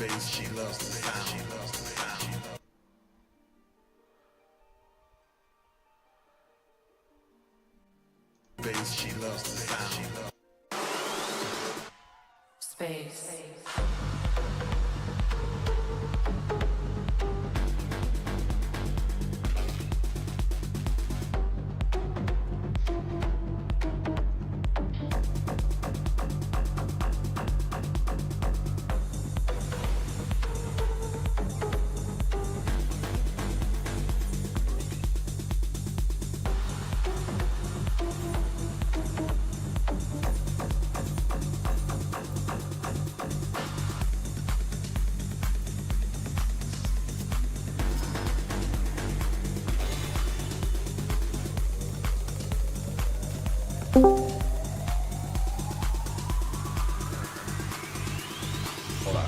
She loves the sound. She loves the sound. Bass, she loves the sound. Space. Hold on.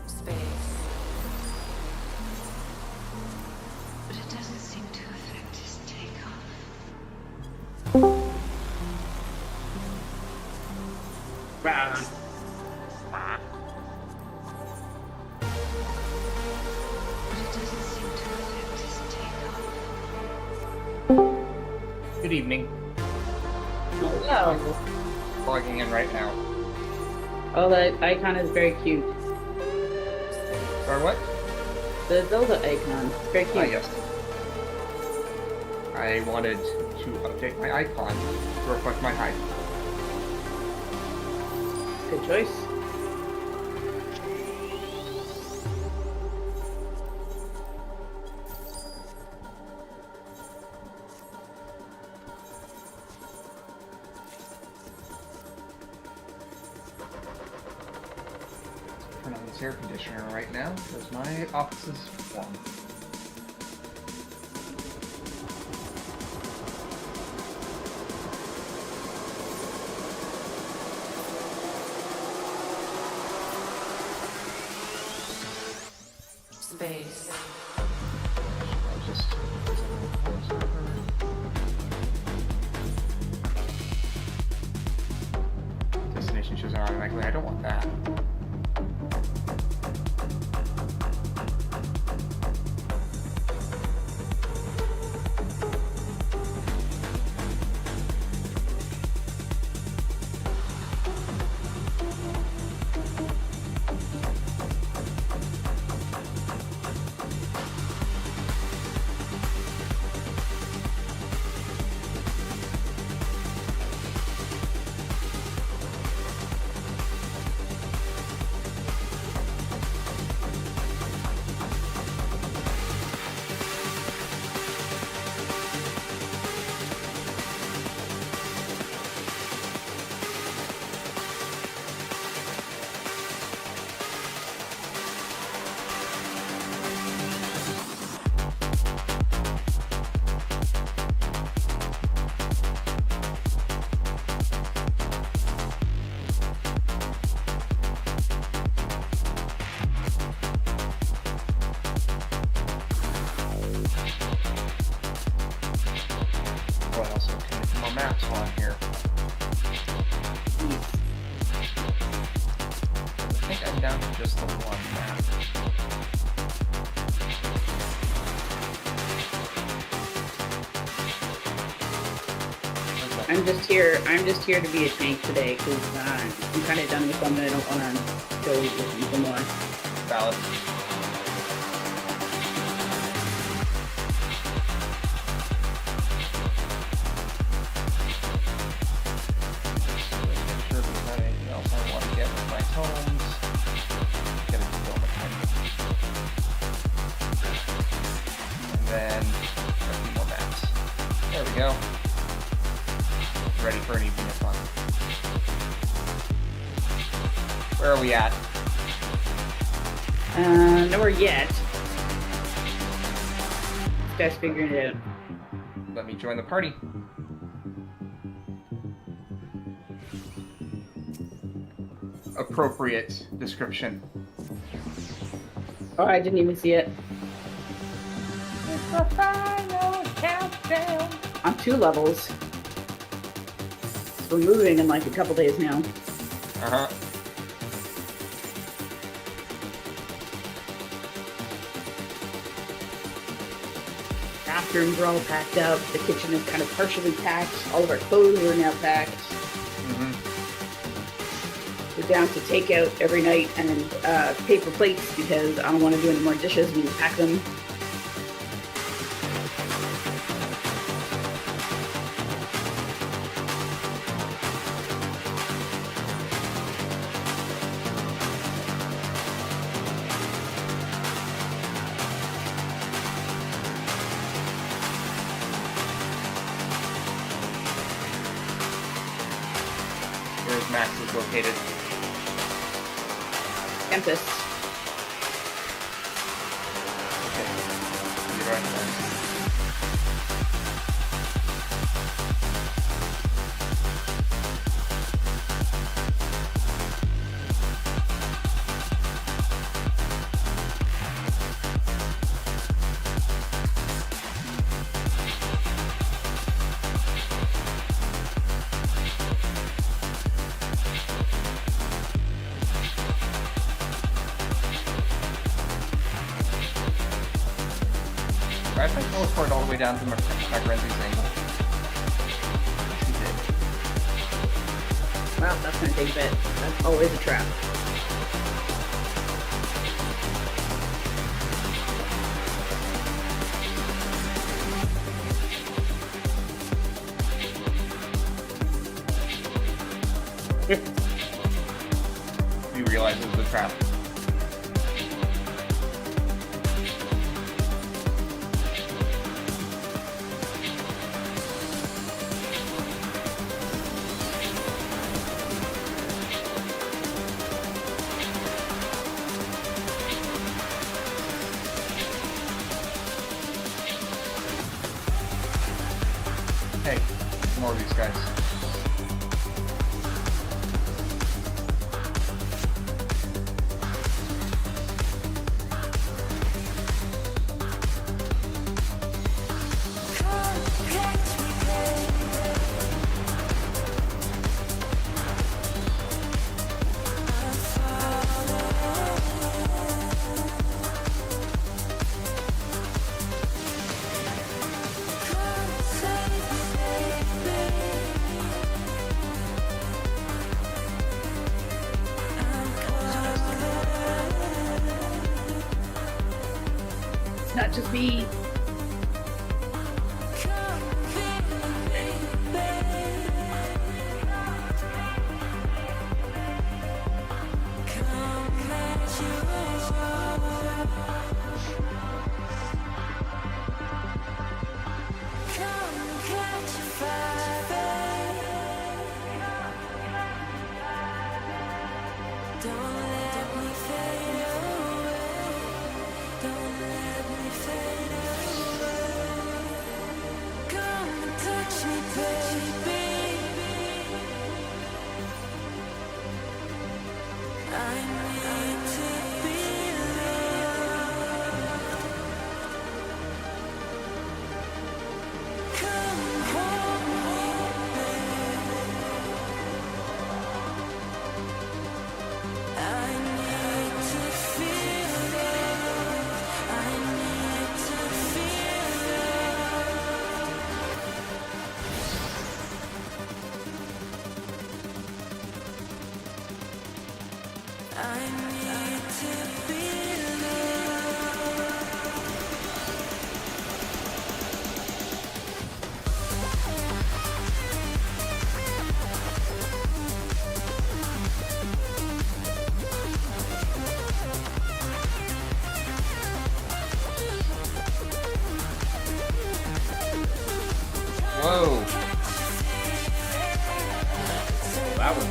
Space. But it doesn't seem to affect his takeoff. But it doesn't seem to affect his takeoff. Good evening. Hello. Logging in right now. Oh, that icon is very cute. Or what? The Zelda icon. Very cute. Ah, yes. I wanted to update my icon to reflect my height. Good choice. Turn on this air conditioner right now because my office is warm. Space. I'll just destination shows automatically. I don't want that. Oh, I also can get more maps on here. I think I'm down to just the one map. I'm just here to be a tank today because I'm kind of done with them and I don't want to go looking for more. Valid. Make sure there's not anything else I want to get with my tomes. Get a fulfillment item. And then a few more maps. There we go. Ready for an evening of fun. Where are we at? Nowhere yet. Guys figuring it out. Let me join the party. Appropriate description. Oh, I didn't even see it. It's the final countdown. I'm 2 levels. We're moving in like a couple days now. Uh-huh. Bathrooms are all packed up. The kitchen is kind of partially packed. All of our clothes are now packed. Mm-hmm. We're down to takeout every night and paper plates because I don't want to do any more dishes. We need to pack them. Where's Max is located? Tempest. Okay. You're right there. I think teleport all the way down to Mackenzie angle. She did. Well, that's going to take a bit. That's always a trap. You realize it was a trap. Hey, more of these guys. It's not just me. Whoa. That was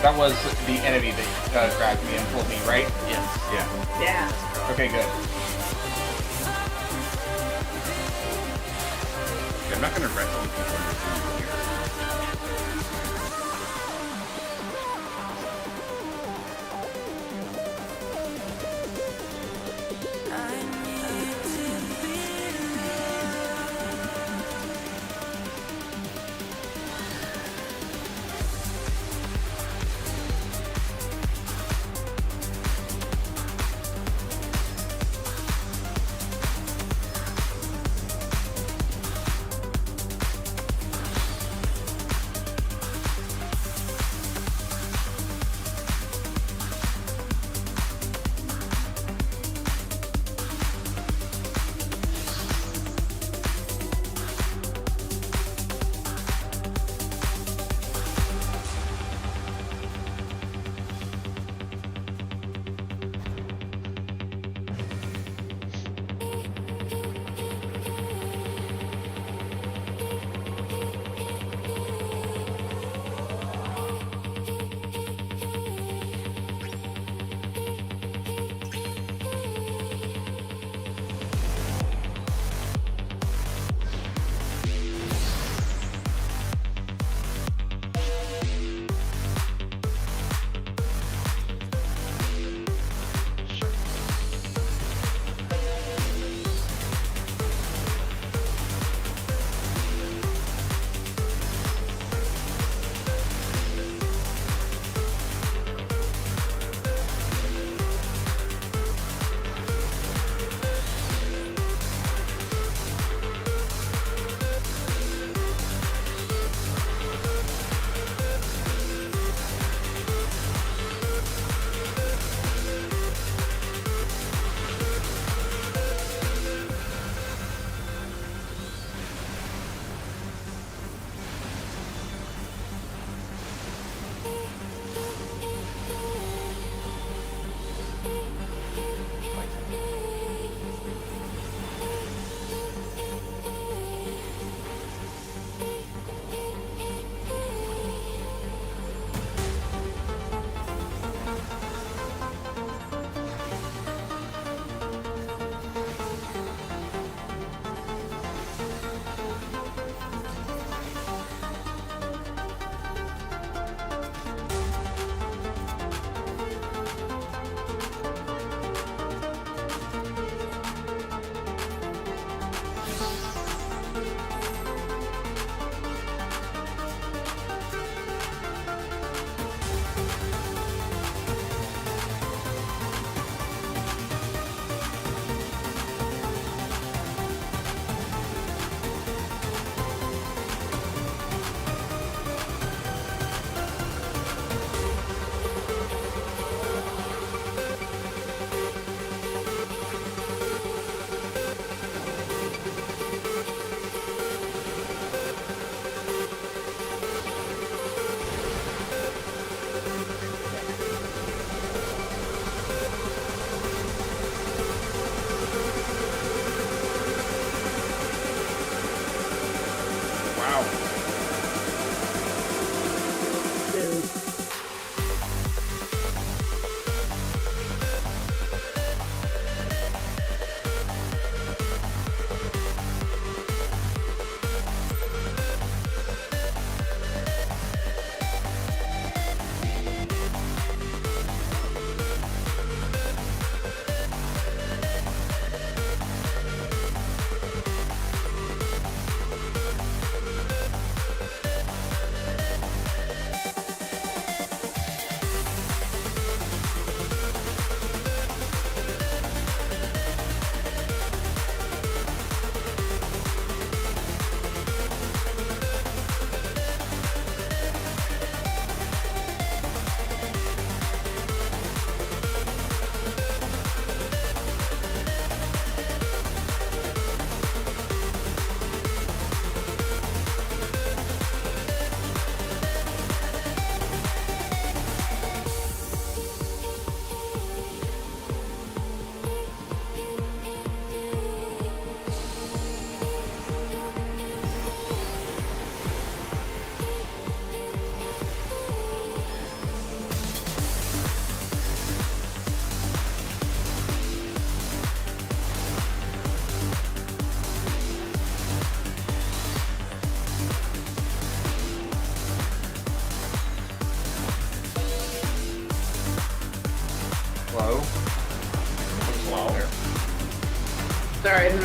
that was the enemy that grabbed me and pulled me, right? Yes. Yeah. Yeah. Okay, good. I'm not gonna rent on people here.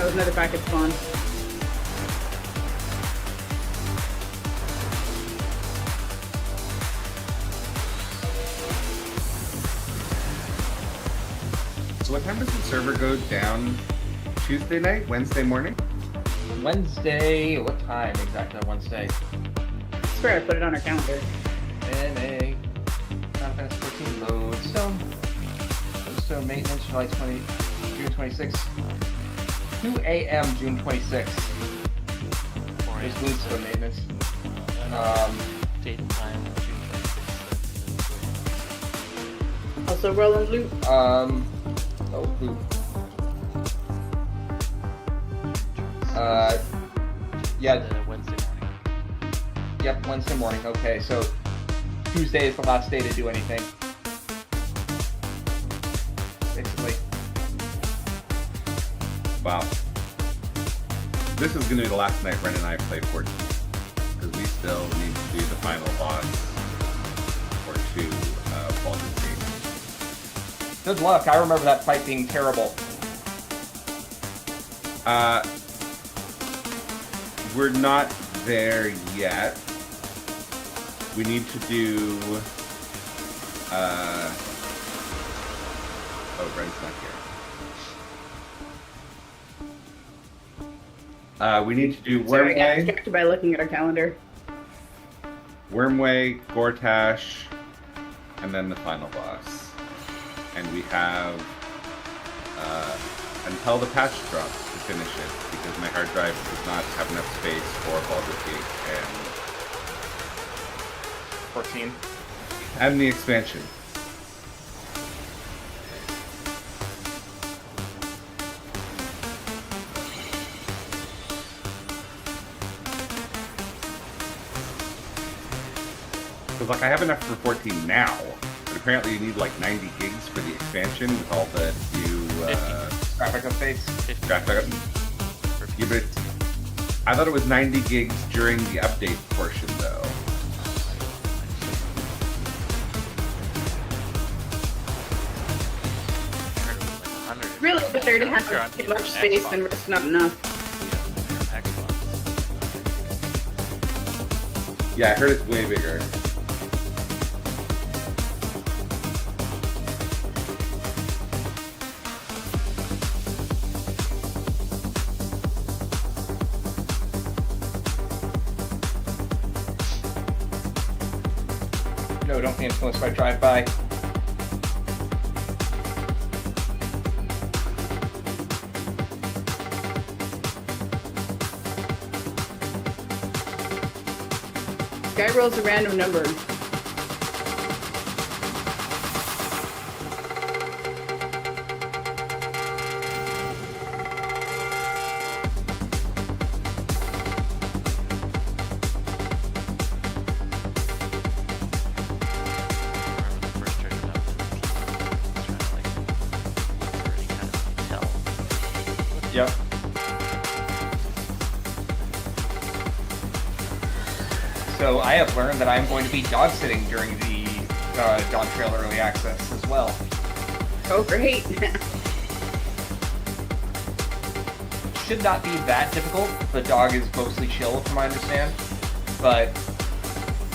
was another packet spawn. So what time does the server go down? Tuesday night? Wednesday morning? Wednesday, what time exactly on Wednesday? I swear I put it on our calendar. NA, Final Fantasy 14 Lodestone maintenance, July 20, June 26th. 2 a.m. June 26th. There's Lodestone maintenance. Date and time, June 26th. Also, Roland Loop. Oh, who? Yeah, Wednesday morning. yep, Wednesday morning. Okay, so Tuesday is the last day to do anything. Basically. Wow. This is going to be the last night Ren and I play 14. Because we still need to do the final boss for 2 Baldur's Gate. Good luck. I remember that fight being terrible. We're not there yet. We need to do... Oh, Ren's not here. We need to do Sorry, I got Wormway, distracted by looking at our calendar. Wormway, Gortash, and then the final boss. And we have until the patch drops to finish it, because my hard drive does not have enough space for Baldur's Gate 14. and the expansion. Because like I have enough for 14 now, but apparently you need like 90 gigs for the expansion with all the new Graphic updates. graphic. Yeah, but I thought it was 90 gigs during the update portion though. It's really better to have too much space than just not enough. Yeah, I heard it's way bigger. No, don't be influenced by drive-by. Guy rolls a random number. Yep. So I have learned that I'm going to be dog sitting during the Dawn Trail Early Access as well. Oh, great. Should not be that difficult. The dog is mostly chill, from what I understand. But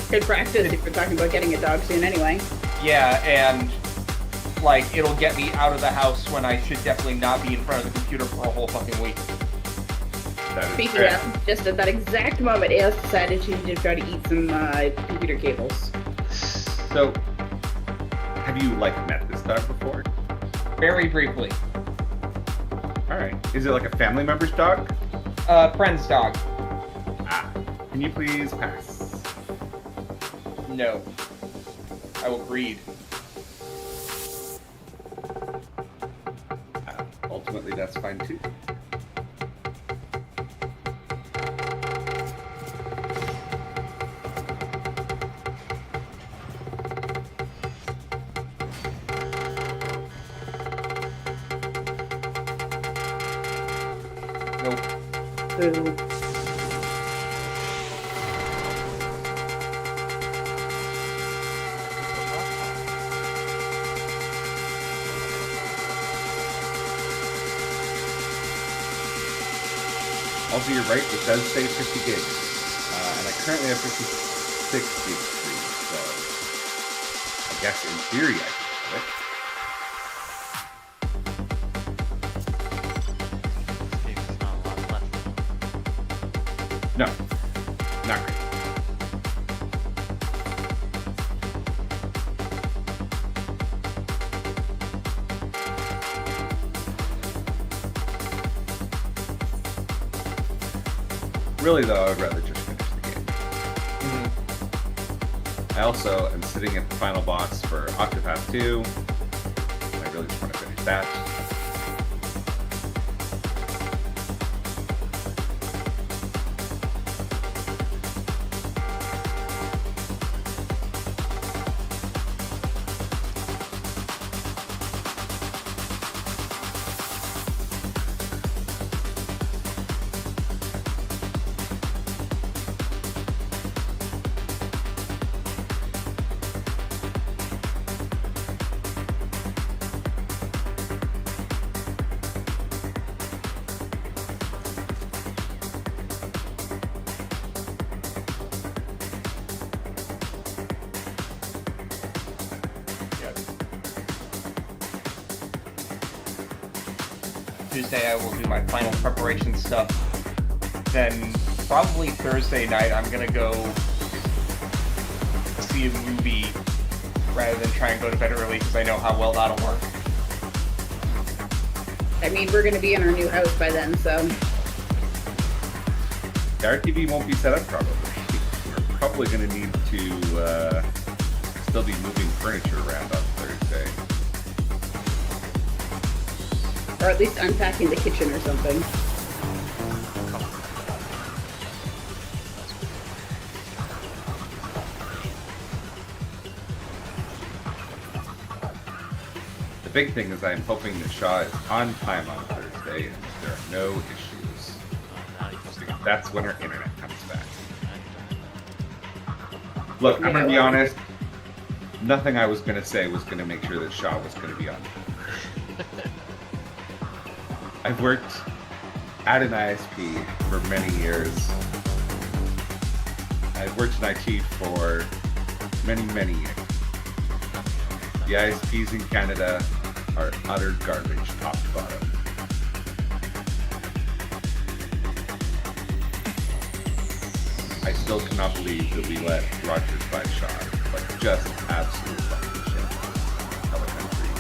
Good practice if you're talking about getting a dog soon anyway. yeah, and like it'll get me out of the house when I should definitely not be in front of the computer for a whole fucking week. That is Speaking correct. of, just at that exact moment, AS decided she needed to try to eat some computer cables. So, have you like met this dog before? Very briefly. All right. Is it like a family member's dog? Friend's dog. Ah. Can you please pass? No. I will breed. Ultimately, that's fine too. Nope. Boo. Also, you're right, it does say 50 gigs. And I currently have 56 gigs free, so I guess in theory I could have It's not a lot left. it. No, not great. Really, though, I'd rather just finish the game. I also am sitting at the final boss for Octopath 2. I really just want to finish that. Tuesday I will do my final preparation stuff. Then probably Thursday night I'm gonna go see a movie rather than try and go to bed early because I know how well that'll work. I mean, we're going to be in our new house by then, so. The RTV won't be set up probably. We're probably going to need to still be moving furniture around on Thursday. Or at least unpacking the kitchen or something. The big thing is I'm hoping that Shaw is on time on Thursday and there are no issues. That's when our internet comes back. Look, I'm going to be honest. Nothing I was going to say was going to make sure that Shaw was going to be on time. I've worked at an ISP for many years. I've worked in IT for many, many years. The ISPs in Canada are utter garbage, top to bottom. I still cannot believe that we let Rogers buy Shaw. Like, just absolute fucking shit. Telecountry.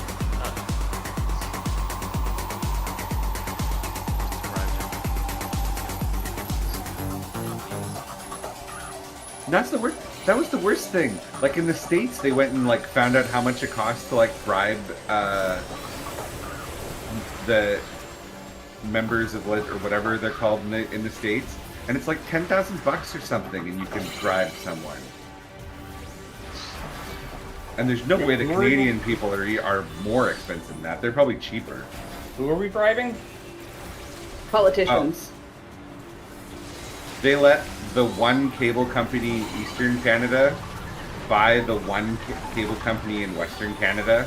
That's the worst. That was the worst thing. Like in the States, they went and like found out how much it costs to like bribe the members of lit or whatever they're called in the States, and it's like $10,000 or something, and you can bribe someone. And there's no way the Canadian people are more expensive than that. They're probably cheaper. Who are we bribing? Politicians. They let the one cable company in Eastern Canada buy the one cable company in Western Canada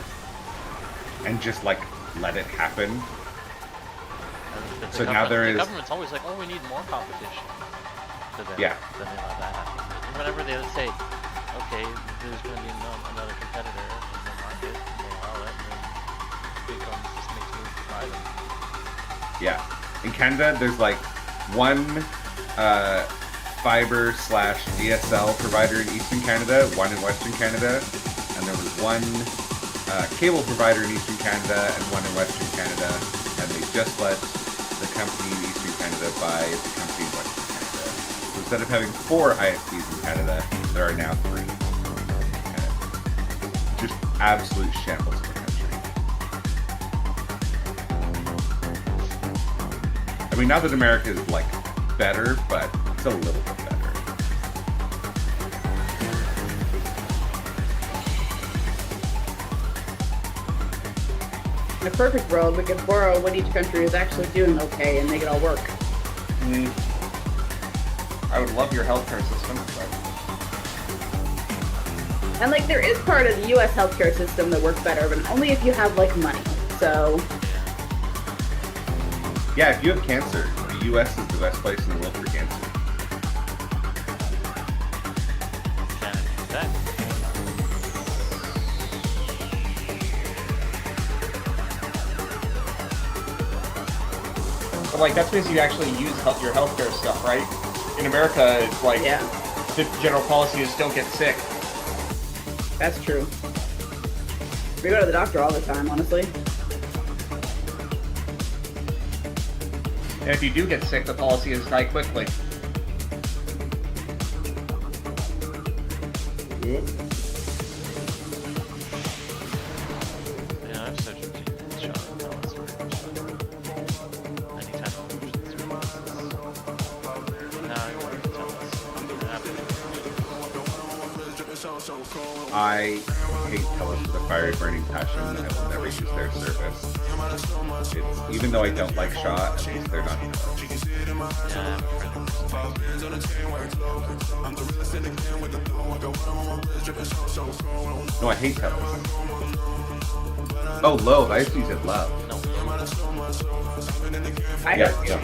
and just like let it happen. So now there is... The government's always like, oh, we need more competition. So then, Yeah. Then they let that happen. And whenever they say, okay, there's going to be another competitor in the market, and they allow it, and then it just makes moves to buy them. Yeah. In Canada, there's like one fiber/DSL provider in Eastern Canada, one in Western Canada, and there was one cable provider in Eastern Canada and one in Western Canada, and they just let the company in Eastern Canada buy the company in Western Canada. So instead of having 4 ISPs in Canada, there are now 3. And just absolute shambles of a country. I mean, not that America is like better, but it's a little bit better. In a perfect world, we could borrow what each country is actually doing okay and make it all work. I would love your healthcare system, but... And like, there is part of the U.S. healthcare system that works better, but only if you have like money. So Yeah, if you have cancer, the U.S. is the best place in the world for cancer. Canada, But like that's because you actually use your healthcare stuff, right? In America, it's like Yeah, the general policy is don't get sick. that's true. We go to the doctor all the time, honestly. And if you do get sick, the policy is die quickly. Yeah, I've such a shot. No, it's very much anytime now I want to tell us something happened. I hate TELUS with a fiery burning passion. I will never use their service. Even though I don't like Shaw, at least they're not TELUS. Yeah, I have a friend. No, I hate TELUS. Oh, Love. I used to use it Love. No, I Yeah, have yeah.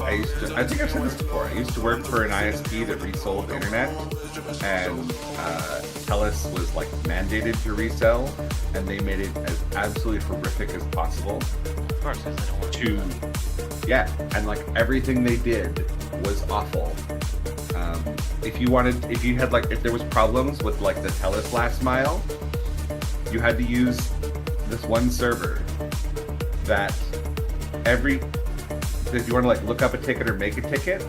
I think I've said this before. I used to work for an ISP that resold internet, and TELUS was like mandated to resell, and they made it as absolutely horrific as possible. of course, because they don't want To, yeah, and like everything they did was awful. If there was problems with like the TELUS last mile, you had to use this one server that if you want to like look up a ticket or make a ticket,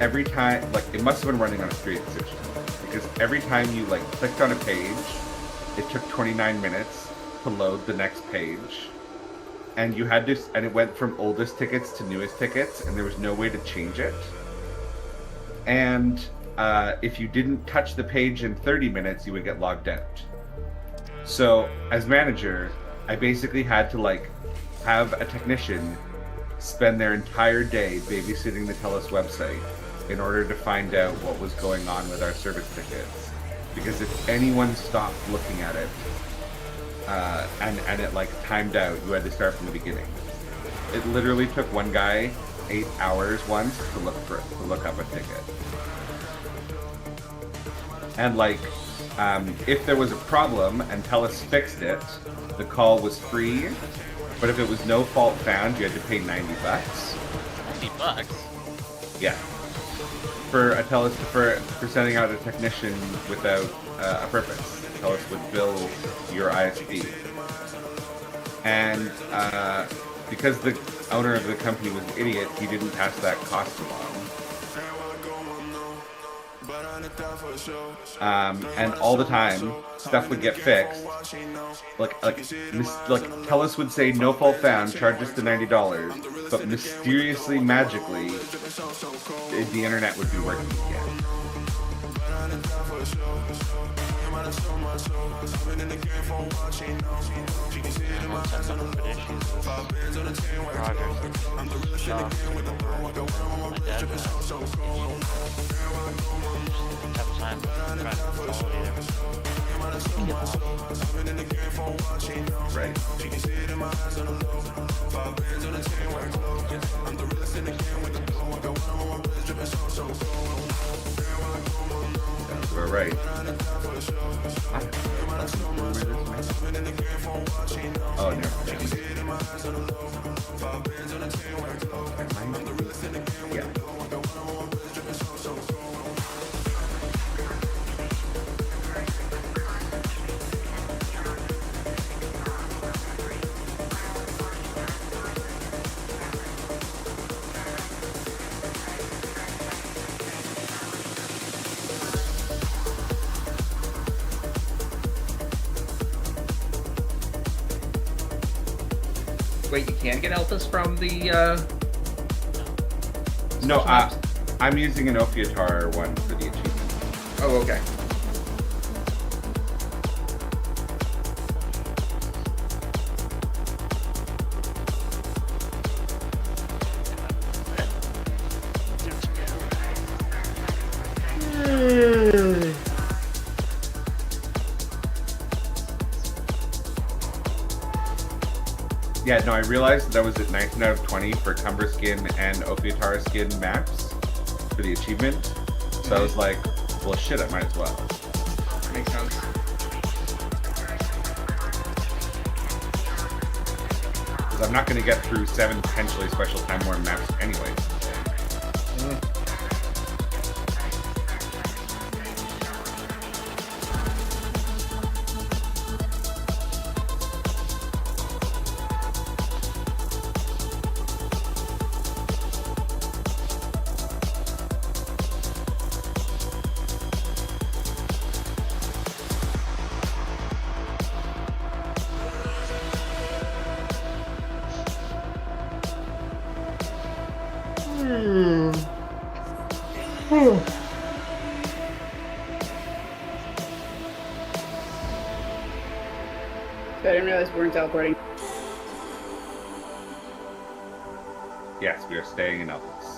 every time, like it must have been running on a straight system, because every time you like clicked on a page, it took 29 minutes to load the next page, and it went from oldest tickets to newest tickets, and there was no way to change it. And if you didn't touch the page in 30 minutes, you would get logged out. So as manager, I basically had to like have a technician spend their entire day babysitting the TELUS website in order to find out what was going on with our service tickets. Because if anyone stopped looking at it and it like timed out, you had to start from the beginning. It literally took one guy 8 hours once to look up a ticket. And like, if there was a problem and TELUS fixed it, the call was free. But if it was no fault found, you had to pay $90. $90? Yeah. For a TELUS for sending out a technician without a purpose. TELUS would bill your ISP. And because the owner of the company was an idiot, he didn't pass that cost along. And all the time, stuff would get fixed. Like TELUS would say no fault found, charge us the $90, but mysteriously, magically, the internet would be working again. Right. Sounds about right. Oh, never mind. Yeah. Wait, you can get alphas from the No, I'm using an Ophiatar one for the achievement. Oh, okay. Yeah, no, I realized that was at 19 out of 20 for Cumber Skin and Ophiatara Skin maps for the achievement. So I was like, well, shit, I might as well. Makes sense. Because I'm not going to get through 7 potentially special time worn maps anyway. So I didn't realize we weren't teleporting. Yes, we are staying in Elvis.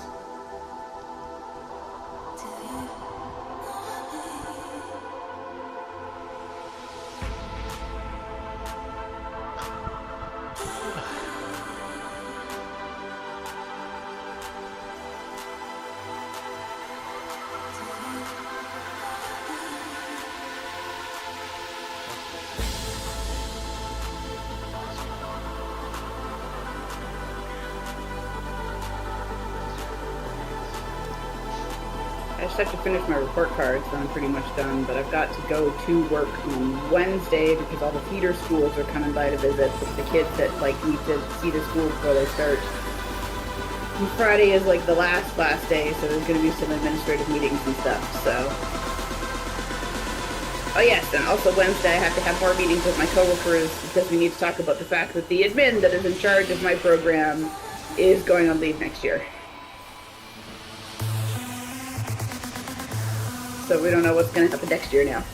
I just have to finish my report card, so I'm pretty much done. But I've got to go to work on Wednesday because all the feeder schools are coming by to visit with the kids that like need to see the school before they start. And Friday is like the last day, so there's going to be some administrative meetings and stuff. So, oh yes, and also Wednesday I have to have more meetings with my coworkers because we need to talk about the fact that the admin that is in charge of my program is going on leave next year. So we don't know what's going to happen next year now.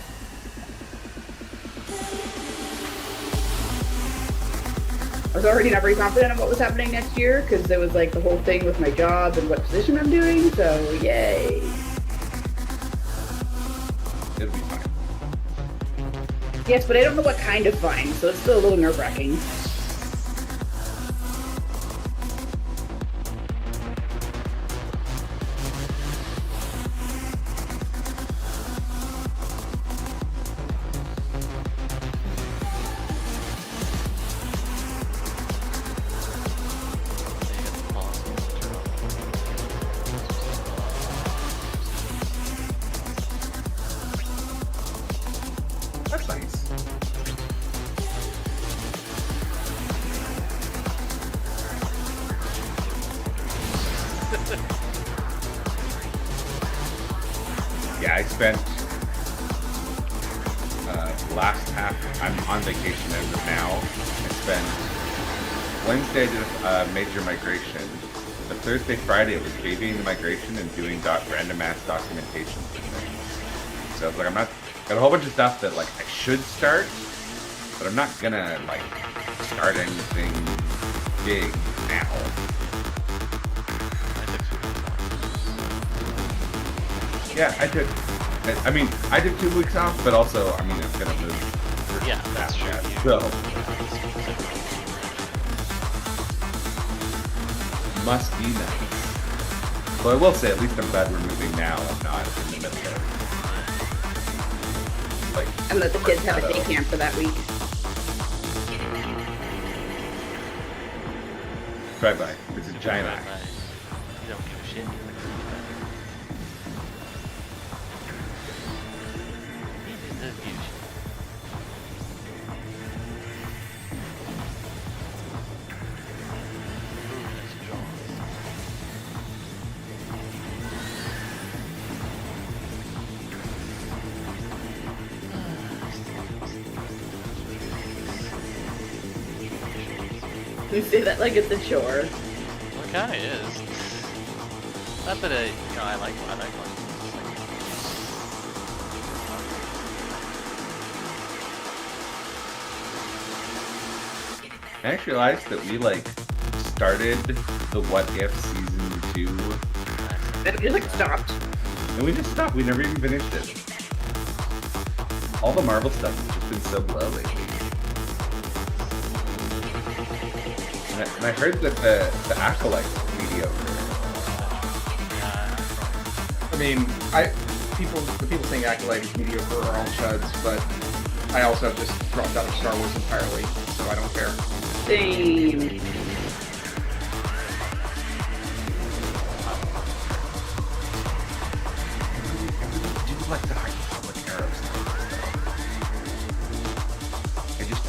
I was already not very confident in what was happening next year because there was like the whole thing with my job and what position I'm doing, so yay. It'll be fine. Yes, but I don't know what kind of fine, so it's still a little nerve-wracking. That's nice. Yeah, I spent last half, I'm on vacation as of now. I spent Wednesday I did a major migration. The Thursday, Friday it was babying the migration and doing random ass documentation for things. So I was like, I'm not, got a whole bunch of stuff that like I should start, but I'm not gonna like start anything big now. Yeah, I took. I mean, I took 2 weeks off, but also, I mean, it's gonna move. Yeah, that's true. So must be nice. So I will say, at least I'm glad we're moving now and not in the middle of like. And let the kids have a day camp for that week. Bye-bye. It's a giant eye. You don't give a shit. He does give a shit. Ooh, that's a draw. You say that like it's a chore. Well, it kind of is. Not that I like one. I actually realized that we like started the What If season 2 It just like stopped. and we just stopped. We never even finished it. All the Marvel stuff has just been so low lately. And I heard that the Acolyte is mediocre. I mean, the people saying Acolyte is mediocre are all chuds, but I also have just dropped out of Star Wars entirely, so I don't care. Same. I do like the High Republic era of Star Wars, though.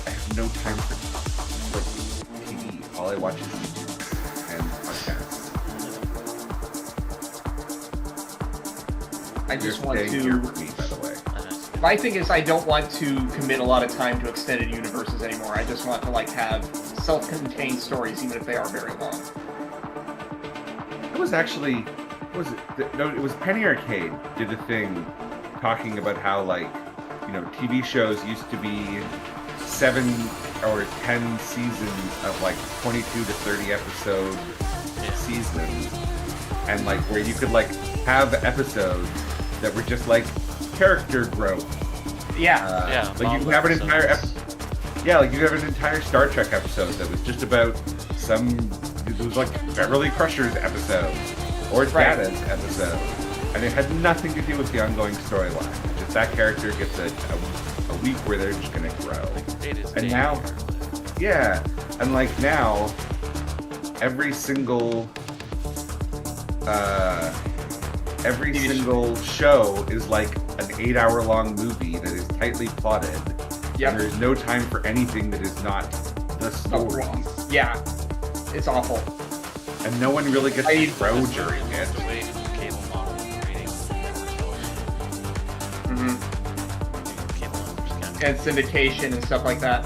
I have no time for like TV. All I watch is YouTube and podcasts. I just You're want staying to... here with me, by the way. My thing is I don't want to commit a lot of time to extended universes anymore. I just want to like have self-contained stories, even if they are very long. It was actually, what was it? No, it was Penny Arcade did a thing talking about how like, you know, TV shows used to be 7 or 10 seasons of like 22 to 30 episode seasons, and like where you could like have episodes that were just like character growth. Yeah. Like you have an entire like you have an entire Star Trek episode that was just about it was like Beverly Crusher's episode or Data's episode, and it had nothing to do with the ongoing storyline. Just that character gets a week where they're just gonna grow. And now, and like now, every single show is like an 8-hour-long movie that is tightly plotted. Yep. And there's no time for anything that is not the story. Yeah. It's awful. And no one really gets to grow during it. Mm-hmm. And syndication and stuff like that.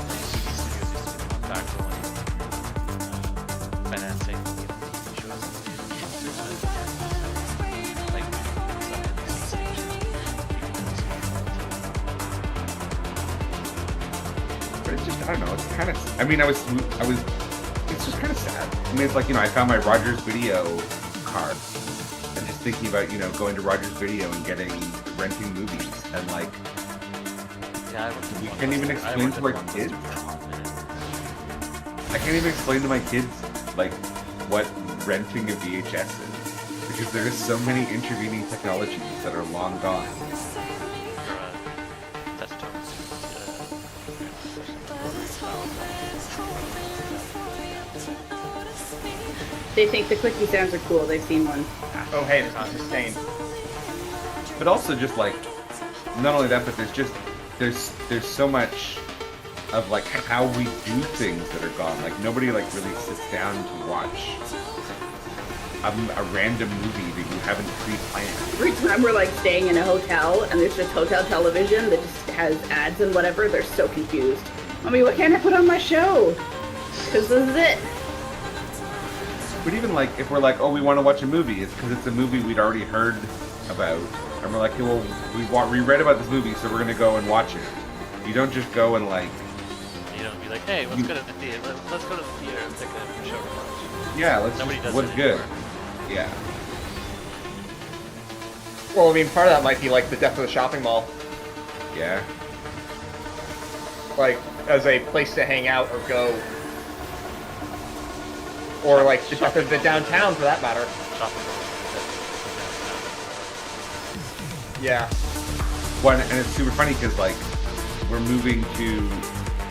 I don't know, it's kind of, I mean, it's just kind of sad. I mean, it's like, you know, I found my Rogers Video card, and just thinking about, you know, going to Rogers Video and renting movies, and like, we can't even explain to our kids. I can't even explain to my kids, like, what renting a VHS is, because there is so many intervening technologies that are long gone. They think the clicky sounds are cool. They've seen one. Oh, hey, there's not sustained. But also just like, not only that, but there's so much of like how we do things that are gone. Like nobody like really sits down to watch a random movie that you haven't pre-planned. Every time we're like staying in a hotel and there's just hotel television that just has ads and whatever, they're so confused. Mommy, what can I put on my show? Because this is it. But even like, if we're like, oh, we want to watch a movie, it's because it's a movie we'd already heard about. And we're like, hey, well, we read about this movie, so we're going to go and watch it. You don't just go and like... You don't be like, hey, let's go to the theater. Let's go to the theater and pick a show to watch. Yeah, what's good. Yeah. Well, I mean, part of that might be like the death of the shopping mall. Yeah. Like, as a place to hang out or go. Or like the death of the downtown, for that matter. Yeah. Well, and it's super funny because like we're moving to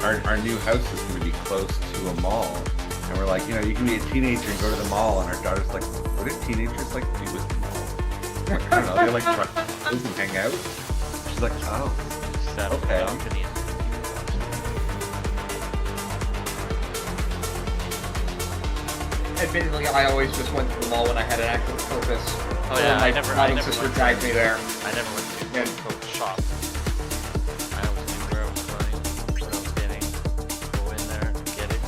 our new house is going to be close to a mall, and we're like, you know, you can be a teenager and go to the mall, and our daughter's like, what do teenagers like to do with the mall? Like, I don't know, they like try and hang out. She's like, oh, okay. Admittedly, I always just went to the mall when I had an actual purpose. Oh yeah, my I never sister dragged me there. I never went to the shop. I always knew where I was going, what I was getting, go in there, get it,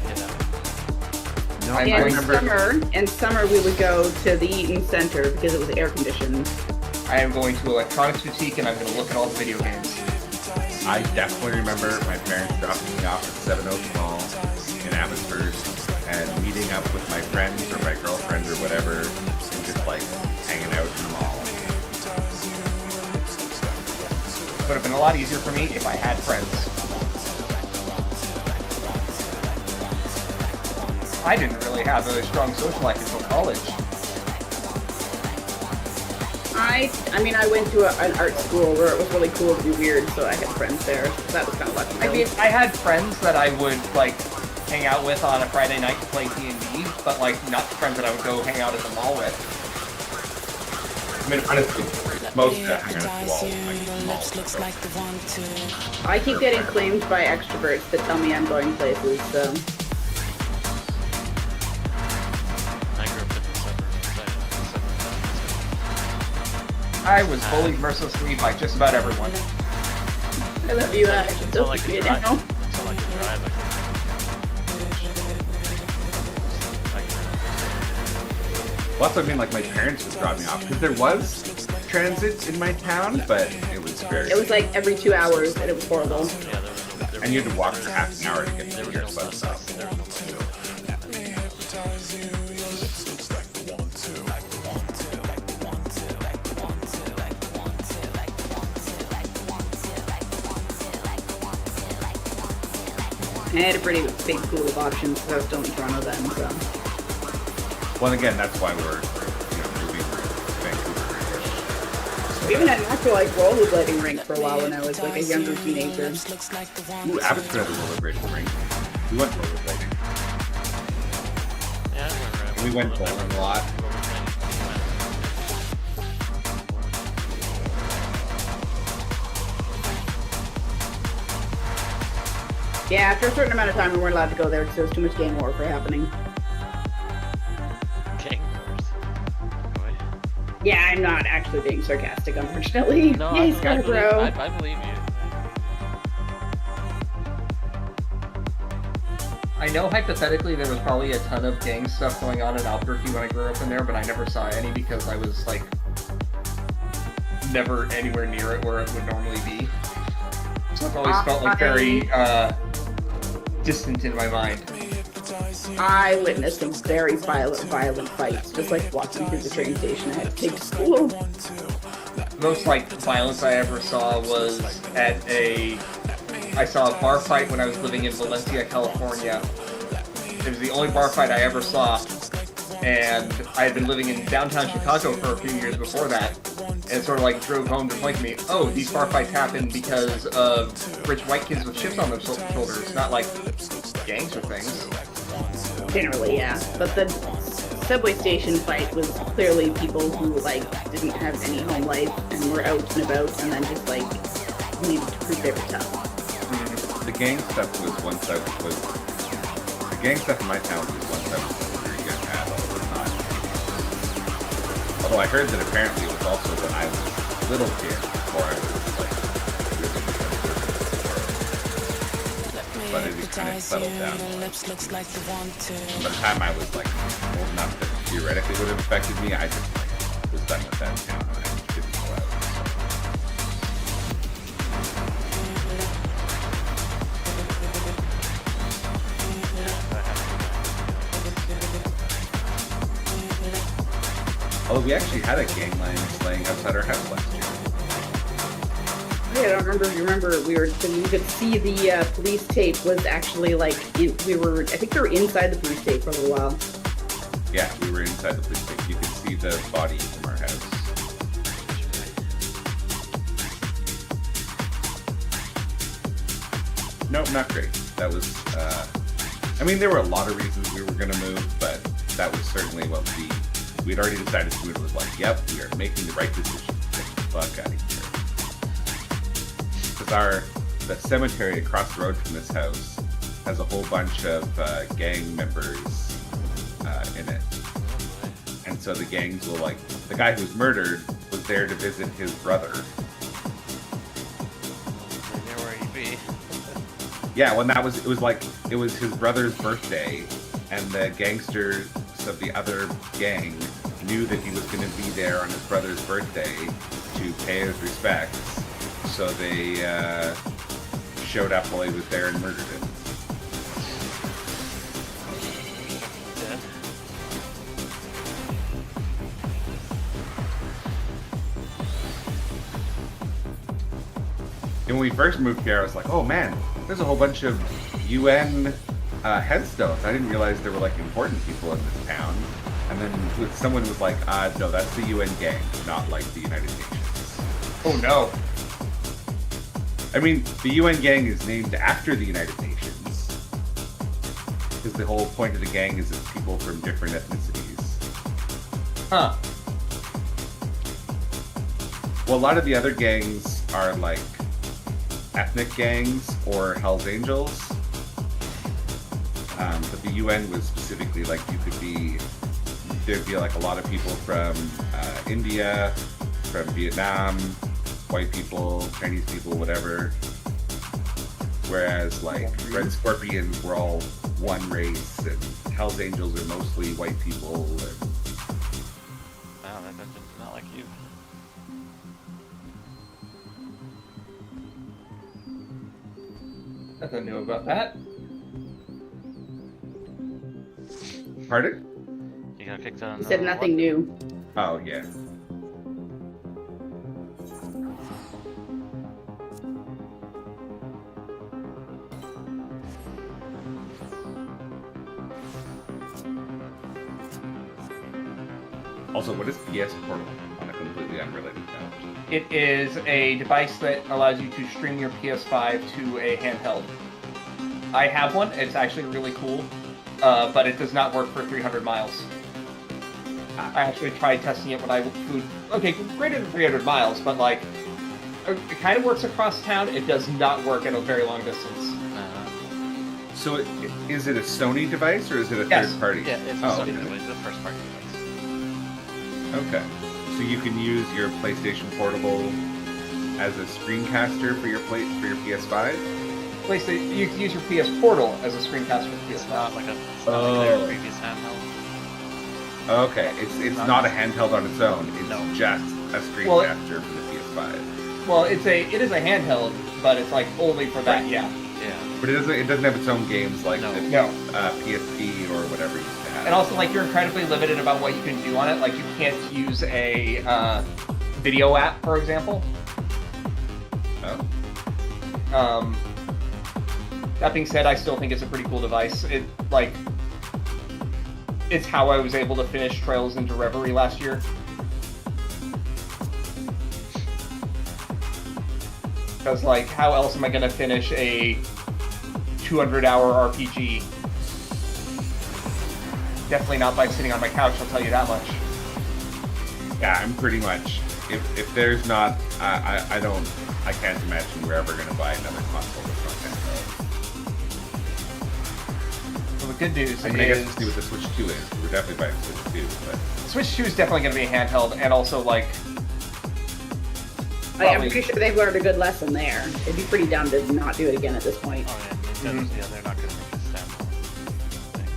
get out. No, I remember. In summer, we would go to the Eaton Center because it was air conditioned. I am going to Electronics Boutique and I'm going to look at all the video games. I definitely remember my parents dropping me off at 7 Oak Mall in Abbotsford and meeting up with my friends or my girlfriend or whatever and just like hanging out in the mall. Would have been a lot easier for me if I had friends. I didn't really have a strong social life until college. I mean, I went to an art school where it was really cool to be weird, so I had friends there. So that was kind of lucky. I mean, I had friends that I would, like, hang out with on a Friday night to play D&D, but, like, not friends that I would go hang out at the mall with. I mean, honestly, most of that hang out at the wall, like, I keep getting claimed by extroverts that tell me I'm going places, so. I grew up in the suburbs. I was bullied mercilessly by just about everyone. I love you, I just Until I don't could you drive. know. Until I could drive. Well, that's what I mean, like, my parents would drop me off, because there was transit in my town, but it was very... It was like every 2 hours, and it was horrible. Yeah, there And you had to walk for half an hour to get to was your no bus bus stop. stop. There was no bus stop. I had a pretty big pool of options because I was still in Toronto then, so. Well, and again, that's why we're, moving to Vancouver. We even had an actual, like, rollerblading rink for a while when I was, like, a younger teenager. Ooh, Abbotsford had a rollerblading rink. We went rollerblading. Yeah, I remember. We went bowling a lot. Yeah, after a certain amount of time, we weren't allowed to go there because there was too much gang warfare happening. Gang wars. Boy. Yeah, I'm not actually being sarcastic, unfortunately. No, Yay, I Scarborough. believe you. I know hypothetically there was probably a ton of gang stuff going on in Albuquerque when I grew up in there, but I never saw any because I was, like, never anywhere near it where it would normally be. So I've always felt like very, distant in my mind. I witnessed some very violent fights, just like walking through the train station I had to take to school. The most, like, violence I ever saw was at I saw a bar fight when I was living in Valencia, California. It was the only bar fight I ever saw, and I had been living in downtown Chicago for a few years before that, and it sort of like drove home to point to me, oh, these bar fights happen because of rich white kids with chips on their shoulders, not like gangs or things. Generally, yeah. But the subway station fight was clearly people who, like, didn't have any home life and were out and about and then just, like, needed to prove they were tough. The gang stuff was once I was... The gang stuff in my town was once I was very good at, although it's not. Although I heard that apparently it was also when I was a little kid, before I was, like, really but it kind of settled down. By the time I was, like, old enough that theoretically would have affected me, I just, like, was done with that town and I didn't go out. Oh, we actually had a gang line laying outside our house last year. Yeah, I don't remember if you remember, you could see the police tape was actually, like, I think we were inside the police tape for a little while. Yeah, we were inside the police station. You could see the body from our house. Nope, not great. That was, I mean, there were a lot of reasons we were going to move, but that was certainly what we'd already decided to move. It was like, yep, we are making the right decision. Get the fuck out of here. Because the cemetery across the road from this house has a whole bunch of gang members in it. And so the gangs will, like, the guy who was murdered was there to visit his brother. I know where you'd be. Yeah, when it was his brother's birthday, and the gangsters of the other gang knew that he was going to be there on his brother's birthday to pay his respects, so they showed up while he was there and murdered him. Dead. And when we first moved here, I was like, oh man, there's a whole bunch of UN headstones. I didn't realize there were like important people in this town. And then someone was like, no, that's the UN gang, not like the United Nations. Oh no. I mean, the UN gang is named after the United Nations. Because the whole point of the gang is it's people from different ethnicities. Huh. Well, a lot of the other gangs are like ethnic gangs or Hell's Angels. But the UN was specifically like there'd be like a lot of people from India, from Vietnam, white people, Chinese people, whatever. Whereas like Red Scorpions were all one race, and Hell's Angels are mostly white people. And... Wow, that dungeon's not like you. Nothing new about that. Pardon? You got kicked out. You said nothing new. Oh, yeah. Also, what is PS Portal on a completely unrelated note? It is a device that allows you to stream your PS5 to a handheld. I have one. It's actually really cool, but it does not work for 300 miles. I actually tried testing it when I flew. Okay, greater than 300 miles, but like, it kind of works across town. It does not work at a very long distance. So, is it a Sony device or is it a Yes. third party? Yeah, it's a oh, Sony okay. device, the first party device. Okay. So you can use your PlayStation Portable as a screencaster for your PS5? PlayStation, you can use your PS Portal as a screencaster for It's PS5. not like their Oh. previous handheld. Okay, it's not a handheld on its own. It's No. just a screencaster for the PS5. Well, it is a handheld, but it's like only for that. Right. Yeah. Yeah. But it doesn't have its own games like No. the No. PSP or whatever used to have. And also, like, you're incredibly limited about what you can do on it. Like, you can't use a video app, for example. Oh. That being said, I still think it's a pretty cool device. It's how I was able to finish Trails into Reverie last year. Because, like, how else am I going to finish a 200-hour RPG? Definitely not by sitting on my couch, I'll tell you that much. Yeah, I'm pretty much. If there's not, I can't imagine we're ever going to buy another console that's not handheld. So the good news I mean, I guess is... we'll see what the Switch 2 is. We're definitely buying Switch 2, but... Switch 2 is definitely going to be a handheld, and also, like... I'm pretty sure they've learned a good lesson there. It'd be pretty dumb to not do it again at this point. Oh yeah, Nintendo's, yeah, they're not going to make a standalone thing.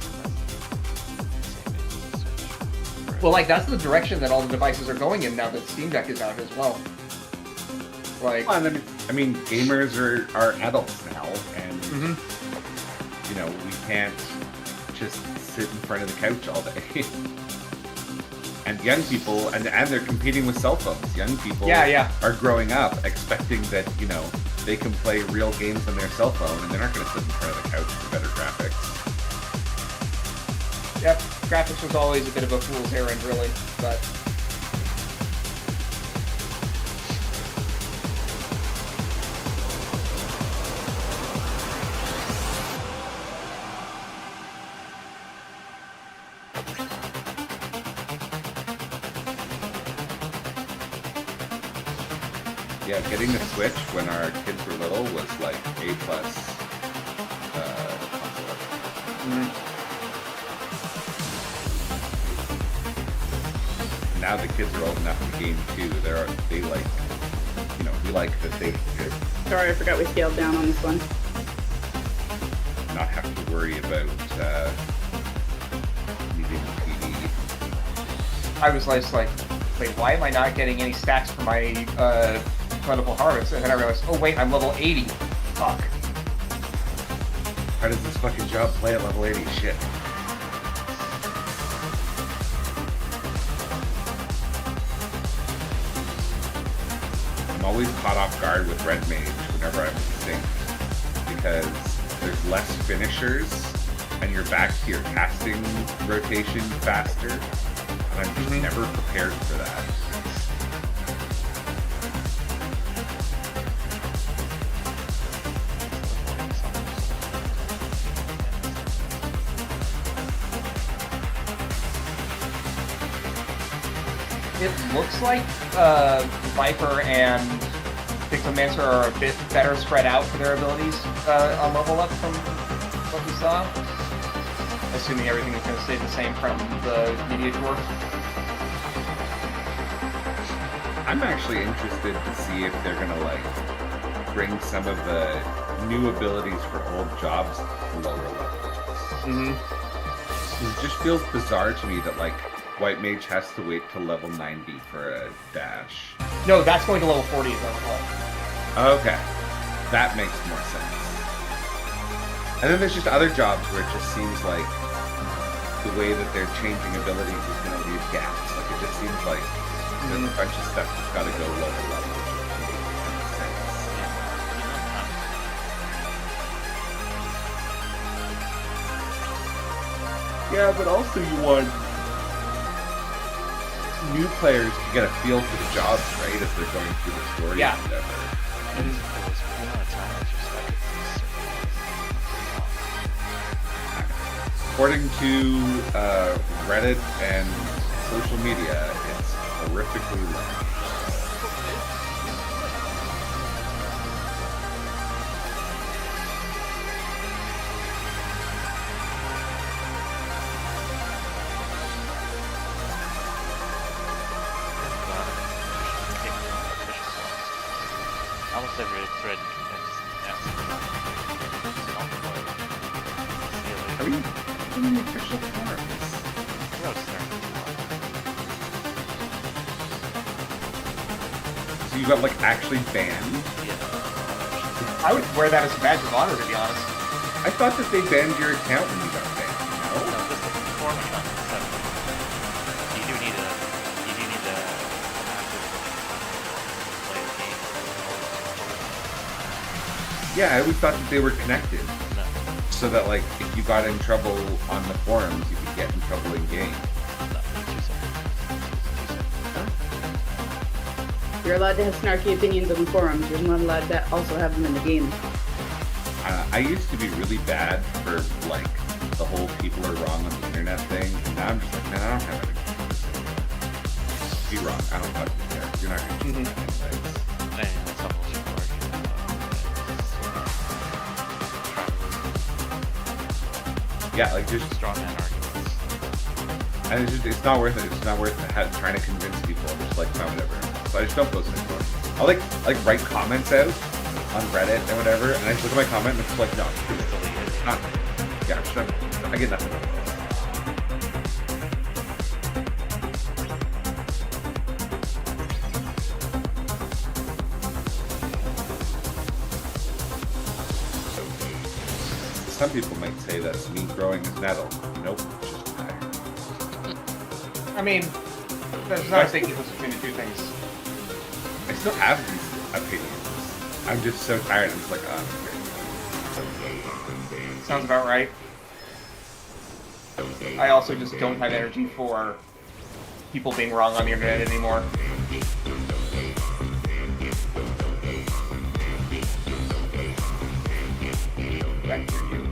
That's the same as the Switch. Well, like, that's the direction that all the devices are going in now that Steam Deck is out as well. Like... Well, I mean, gamers are adults now, and, you know, we can't just sit in front of the couch all day. And young people, and they're competing with cell phones. Young people are growing up expecting that, you know, they can play real games on their cell phone, and they're not going to sit in front of the couch for better graphics. Yep, graphics was always a bit of a fool's errand, really, but... Yeah, getting the Switch when our kids were little was like A+ console. Now the kids are old enough to game too. They like, you know, we like that they could Sorry, I forgot we scaled down on this one. not have to worry about needing a PD. I was like, wait, why am I not getting any stacks for my plentiful harvest? And then I realized, oh wait, I'm level 80. Fuck. How does this fucking job play at level 80? Shit. I'm always caught off guard with Red Mage whenever I'm synced, because there's less finishers and you're back to your casting rotation faster, and I'm just never prepared for that. It looks like Viper and Pixelmancer are a bit better spread out for their abilities on level up from what we saw. Assuming everything is going to stay the same from the Media Dwarf. I'm actually interested to see if they're gonna like bring some of the new abilities for old jobs to lower levels. It just feels bizarre to me that like White Mage has to wait till level 90 for a dash. No, that's going to level 40 as well. Okay, that makes more sense. And then there's just other jobs where it just seems like the way that they're changing abilities is going to leave gaps. Like it just seems like there's a bunch of stuff that's got to go lower level. Yeah, but also you want new players to get a feel for the jobs, right? If they're going through the story or whatever. According to Reddit and social media, it's horrifically long. Almost every thread Are you in the official forums? So you got like actually banned? I would wear that as a badge of honor, to be honest. I thought that they banned your account when you got banned. No, just the forum account. You do need a play the game. Yeah, I always thought that they were connected. No. So that like if you got in trouble on the forums, you could get in trouble in game. No, they're two separate. You're allowed to have snarky opinions on the forums. You're not allowed to also have them in the game. I used to be really bad for like the whole people are wrong on the internet thing, and now I'm just like, man, I don't have anything. Be wrong. I don't fucking care. You're not gonna do that anyways. And that's how bullshit works. Yeah, like just Strong man arguments. and it's not worth it. It's not worth trying to convince people. I'm just like, no, whatever. So I just don't post anymore. I'll like write comments out on Reddit and whatever, and I just look at my comment and it's like, no, it's not. Yeah, I get nothing. Some people might say that's me growing as nettle. Nope, it's just tired. I mean, there's not a big difference between the two things. I still have these opinions. I'm just so tired. I'm just like, Sounds about right. I also just don't have energy for people being wrong on the internet anymore. Back to you.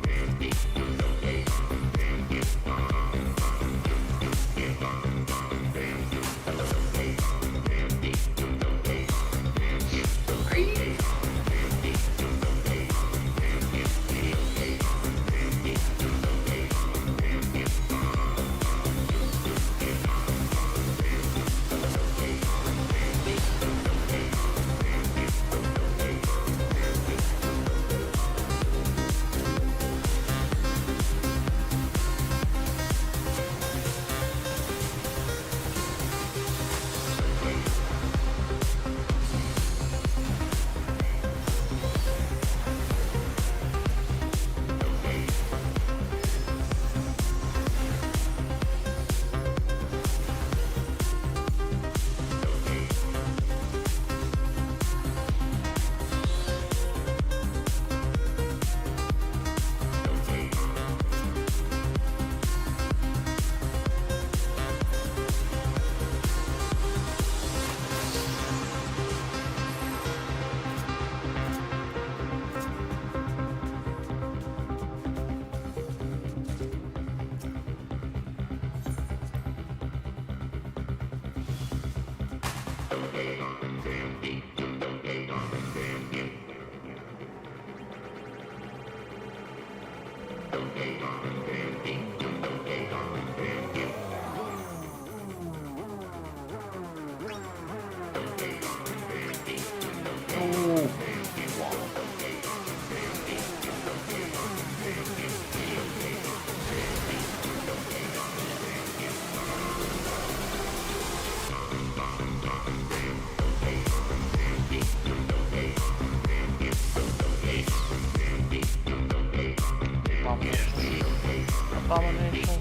Abomination.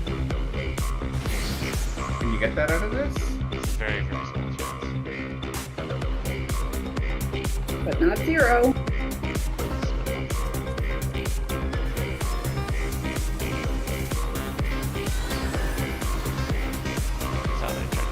Can you get that out of this? It's very, very small chance. But not zero. That's how they check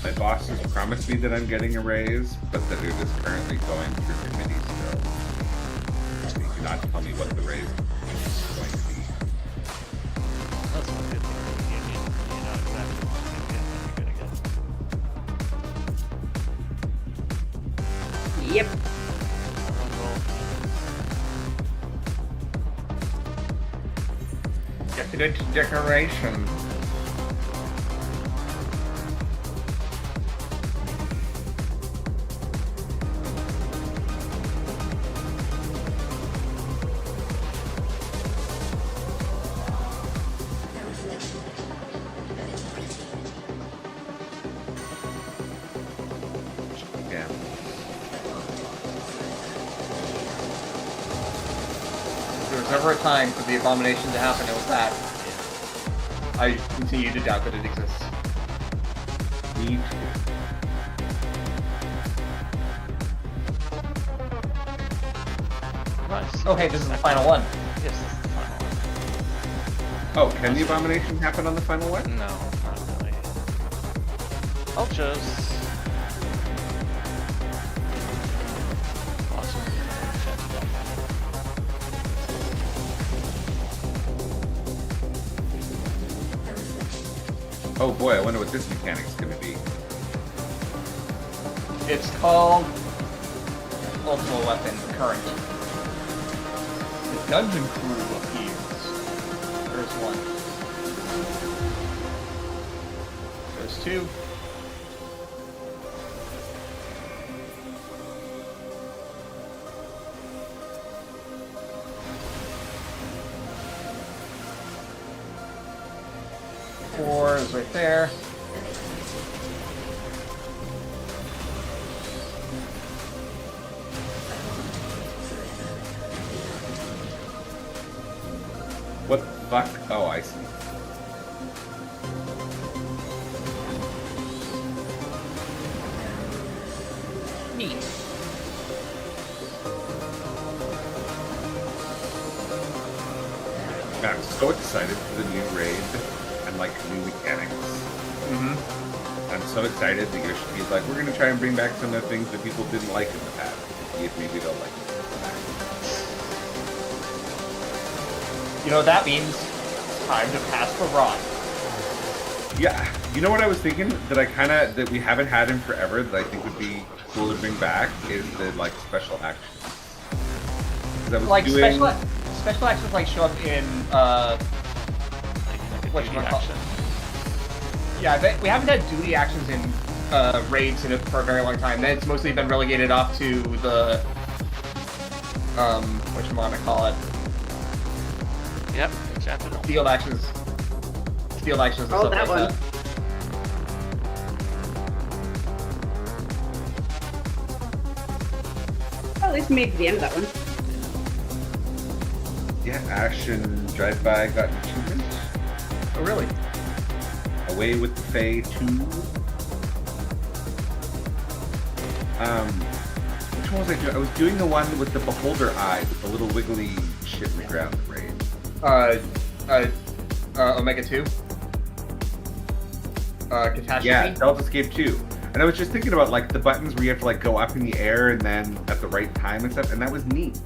My boss has promised me that I'm getting a raise, but that it is currently going through committee still. So he cannot tell me what the raise is going to be. That's one good thing for the union. You know exactly what you're gonna get. Yep. Decadent decoration. Yeah. If there was ever a time for the abomination to happen, it was that. I continue to doubt that it exists. Me too. Nice. Oh hey, this is the final one. Yes, this is the final one. Oh, can the abomination happen on the final one? No, not really. I'll just... Awesome. Oh boy, I wonder what this mechanic's gonna be. It's called Ultimate Weapon Current. The Dungeon Crew appears. There's one. There's two. Four is right there. What the fuck? Oh, I see. Neat. I'm so excited for the new raid and like new mechanics. Mm-hmm. I'm so excited that Yoshiki's like, we're gonna try and bring back some of the things that people didn't like in the past. See if maybe they'll like it. You know what that means? Time to pass the rod. Yeah. You know what I was thinking that we haven't had in forever that I think would be cool to bring back is the like special actions. 'Cause I was Like doing... special actions like show up in Like a what duty you wanna call- action. yeah, we haven't had duty actions in raids for a very long time. It's mostly been relegated off to the whatchamacallit, Yep, enchanted. field actions. Field actions and Oh, stuff that like one. that. Well, at least we made it to the end of that one. Yeah, Ash and Drive-By got an achievement. Oh, really? Away with the Fae 2. Which one was I doing? I was doing the one with the beholder eye, with the little wiggly shit in the ground raid. Omega 2? Catastrophe? Yeah, Delta Escape 2. And I was just thinking about like the buttons where you have to like go up in the air and then at the right time and stuff, and that was neat.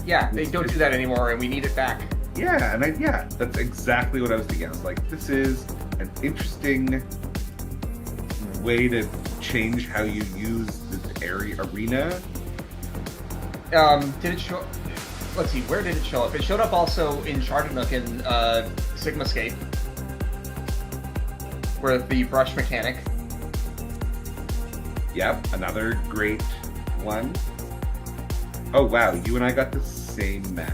Yeah, they don't do that anymore, and we need it back. Yeah, and that's exactly what I was thinking. I was like, this is an interesting way to change how you use this arena. Did it show? Let's see, where did it show up? It showed up also in Chardanook in Sigmascape, where the brush mechanic. Yep, another great one. Oh wow, you and I got the same map.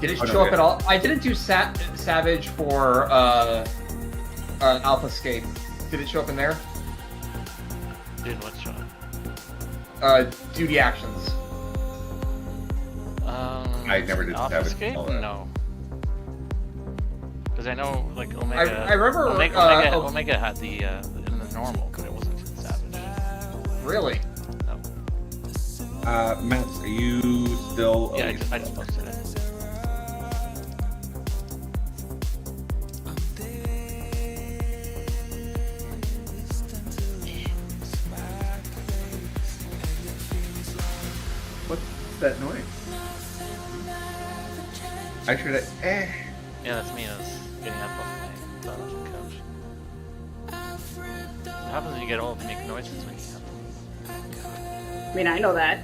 Did it Oh, no, show up yeah. at all? I didn't do Savage for Alphascape. Did it show up in there? Dude, what's showing? Duty actions. I never did Off Savage Escape? all that. No. Because I know, like, Omega... I remember, Omega had the, in the normal, but it wasn't in Savage. Really? No. Matt, are you still... Yeah, I just posted it. What's that noise? I should have... Yeah, that's me. I was getting up off my couch. What happens when you get old? You make noises when you have I mean, I know that.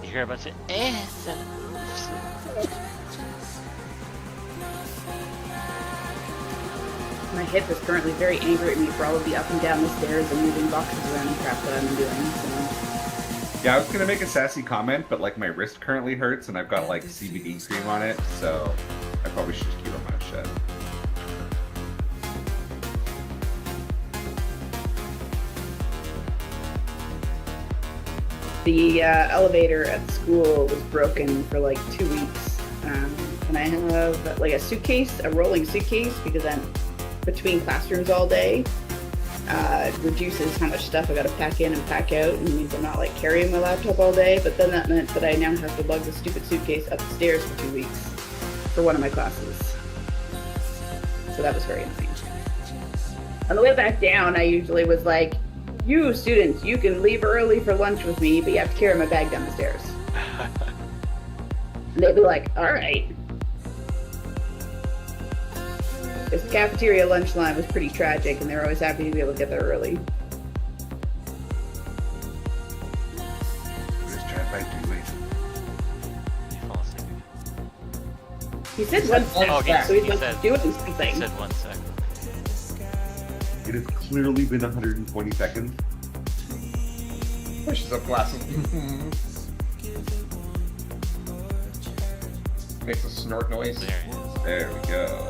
You hear a bunch of ehs and oofs. My hip is currently very angry at me for all of the up and down the stairs and moving boxes around and crap that I'm doing. So. Yeah, I was gonna make a sassy comment, but like my wrist currently hurts and I've got like CBD cream on it, so I probably should just keep my mouth shut. The elevator at school was broken for like 2 weeks. And I have like a suitcase, a rolling suitcase, because I'm between classrooms all day. Reduces how much stuff I gotta pack in and pack out, and means I'm not like carrying my laptop all day, but then that meant that I now have to lug the stupid suitcase up the stairs for 2 weeks for one of my classes. So that was very annoying. On the way back down, I usually was like, you students, you can leave early for lunch with me, but you have to carry my bag down the stairs. And they'd be like, all right. This cafeteria lunch line was pretty tragic, and they were always happy to be able to get there early. What is Drive-By doing? You fall asleep. He said one sec, Oh, so he's he like said- doing He something. said 1 sec. It has clearly been 120 seconds. Pushes up glasses. Makes a snort noise. There he is. There we go.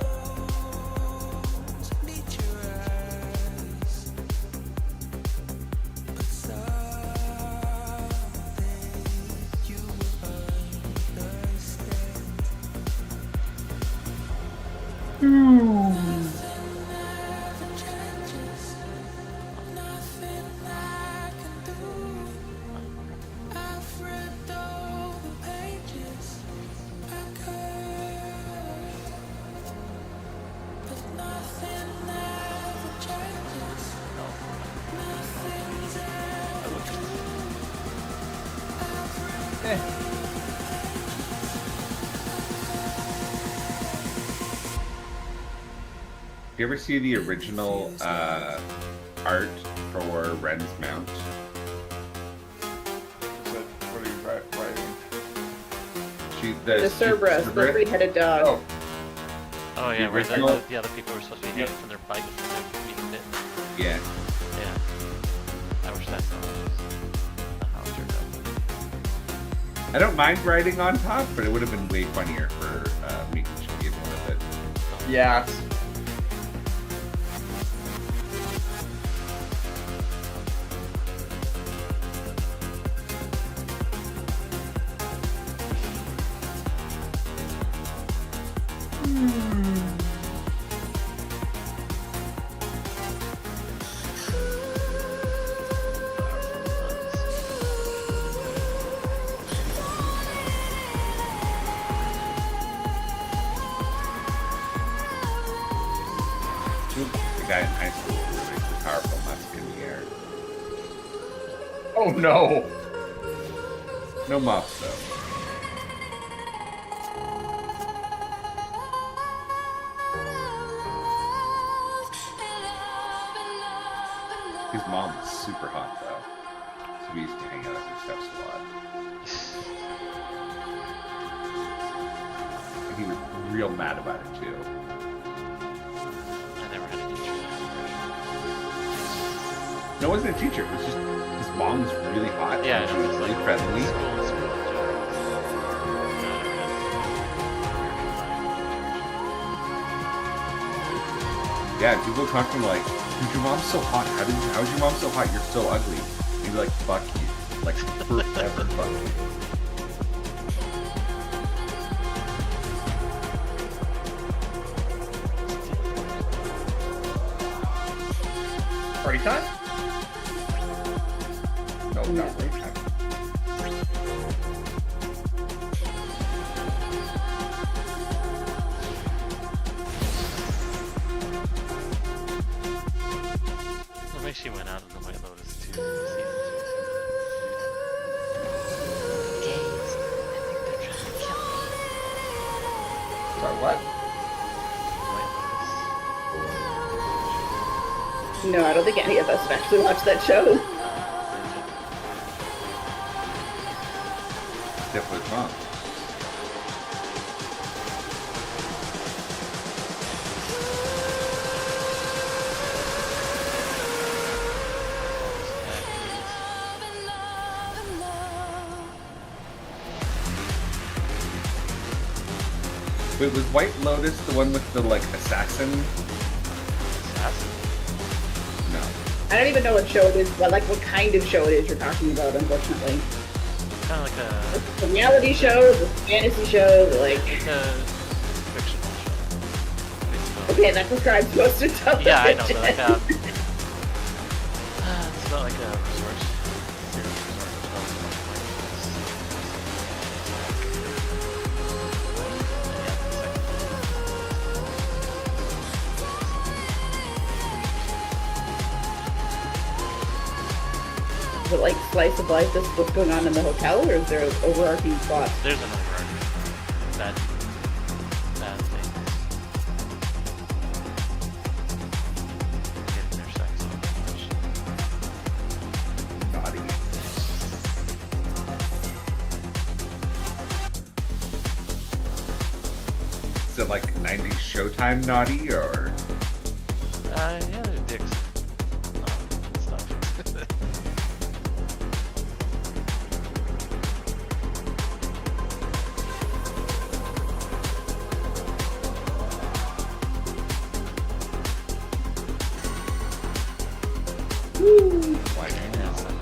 you ever see the original art for Ren's mount? What are you writing? The Cerberus, the three-headed dog. Oh, Oh yeah, where original- the other people were supposed to be hanging from their bike from their beating it. Yeah. Yeah. I wish that's not how it turned out. I don't mind riding on top, but it would have been way funnier for me to be able with it. yeah. The guy in high school who makes the powerful musk in the air. Oh no. No mops though. His mom was super hot though, so we used to hang out at their steps a lot. And he was real mad about it too. I never had a teacher. No, it wasn't a teacher. It was just his mom was really hot. Yeah, and I she know, was it's really like friendly. School. Yeah, people would talk to him like, "Dude, your mom's so hot. How's your mom so hot? You're so ugly." And he'd be like, "Fuck you." Like forever fuck you. Party time? No, not party time. Well, maybe she went out of the White Lotus too. Gaze. I think they're trying to kill me. Sorry, what? White No, I don't think any of us have actually watched that show. Except for his mom. Wait, was White Lotus the one with the like assassin? Assassin. No. I don't even know what show it is, what kind of show it is you're talking about, unfortunately. Kind of like a The reality show, the fantasy show, It's a fictional show. okay, that describes most of television. Yeah, I know, but like it's not like a resource. Is it like slice of life, this is what's going on in the hotel, or is there an overarching plot? There's an overarching bad thing. Getting their sex on Naughty. Is it like 90s Showtime naughty or? yeah, there's dicks. And stuff. Why not?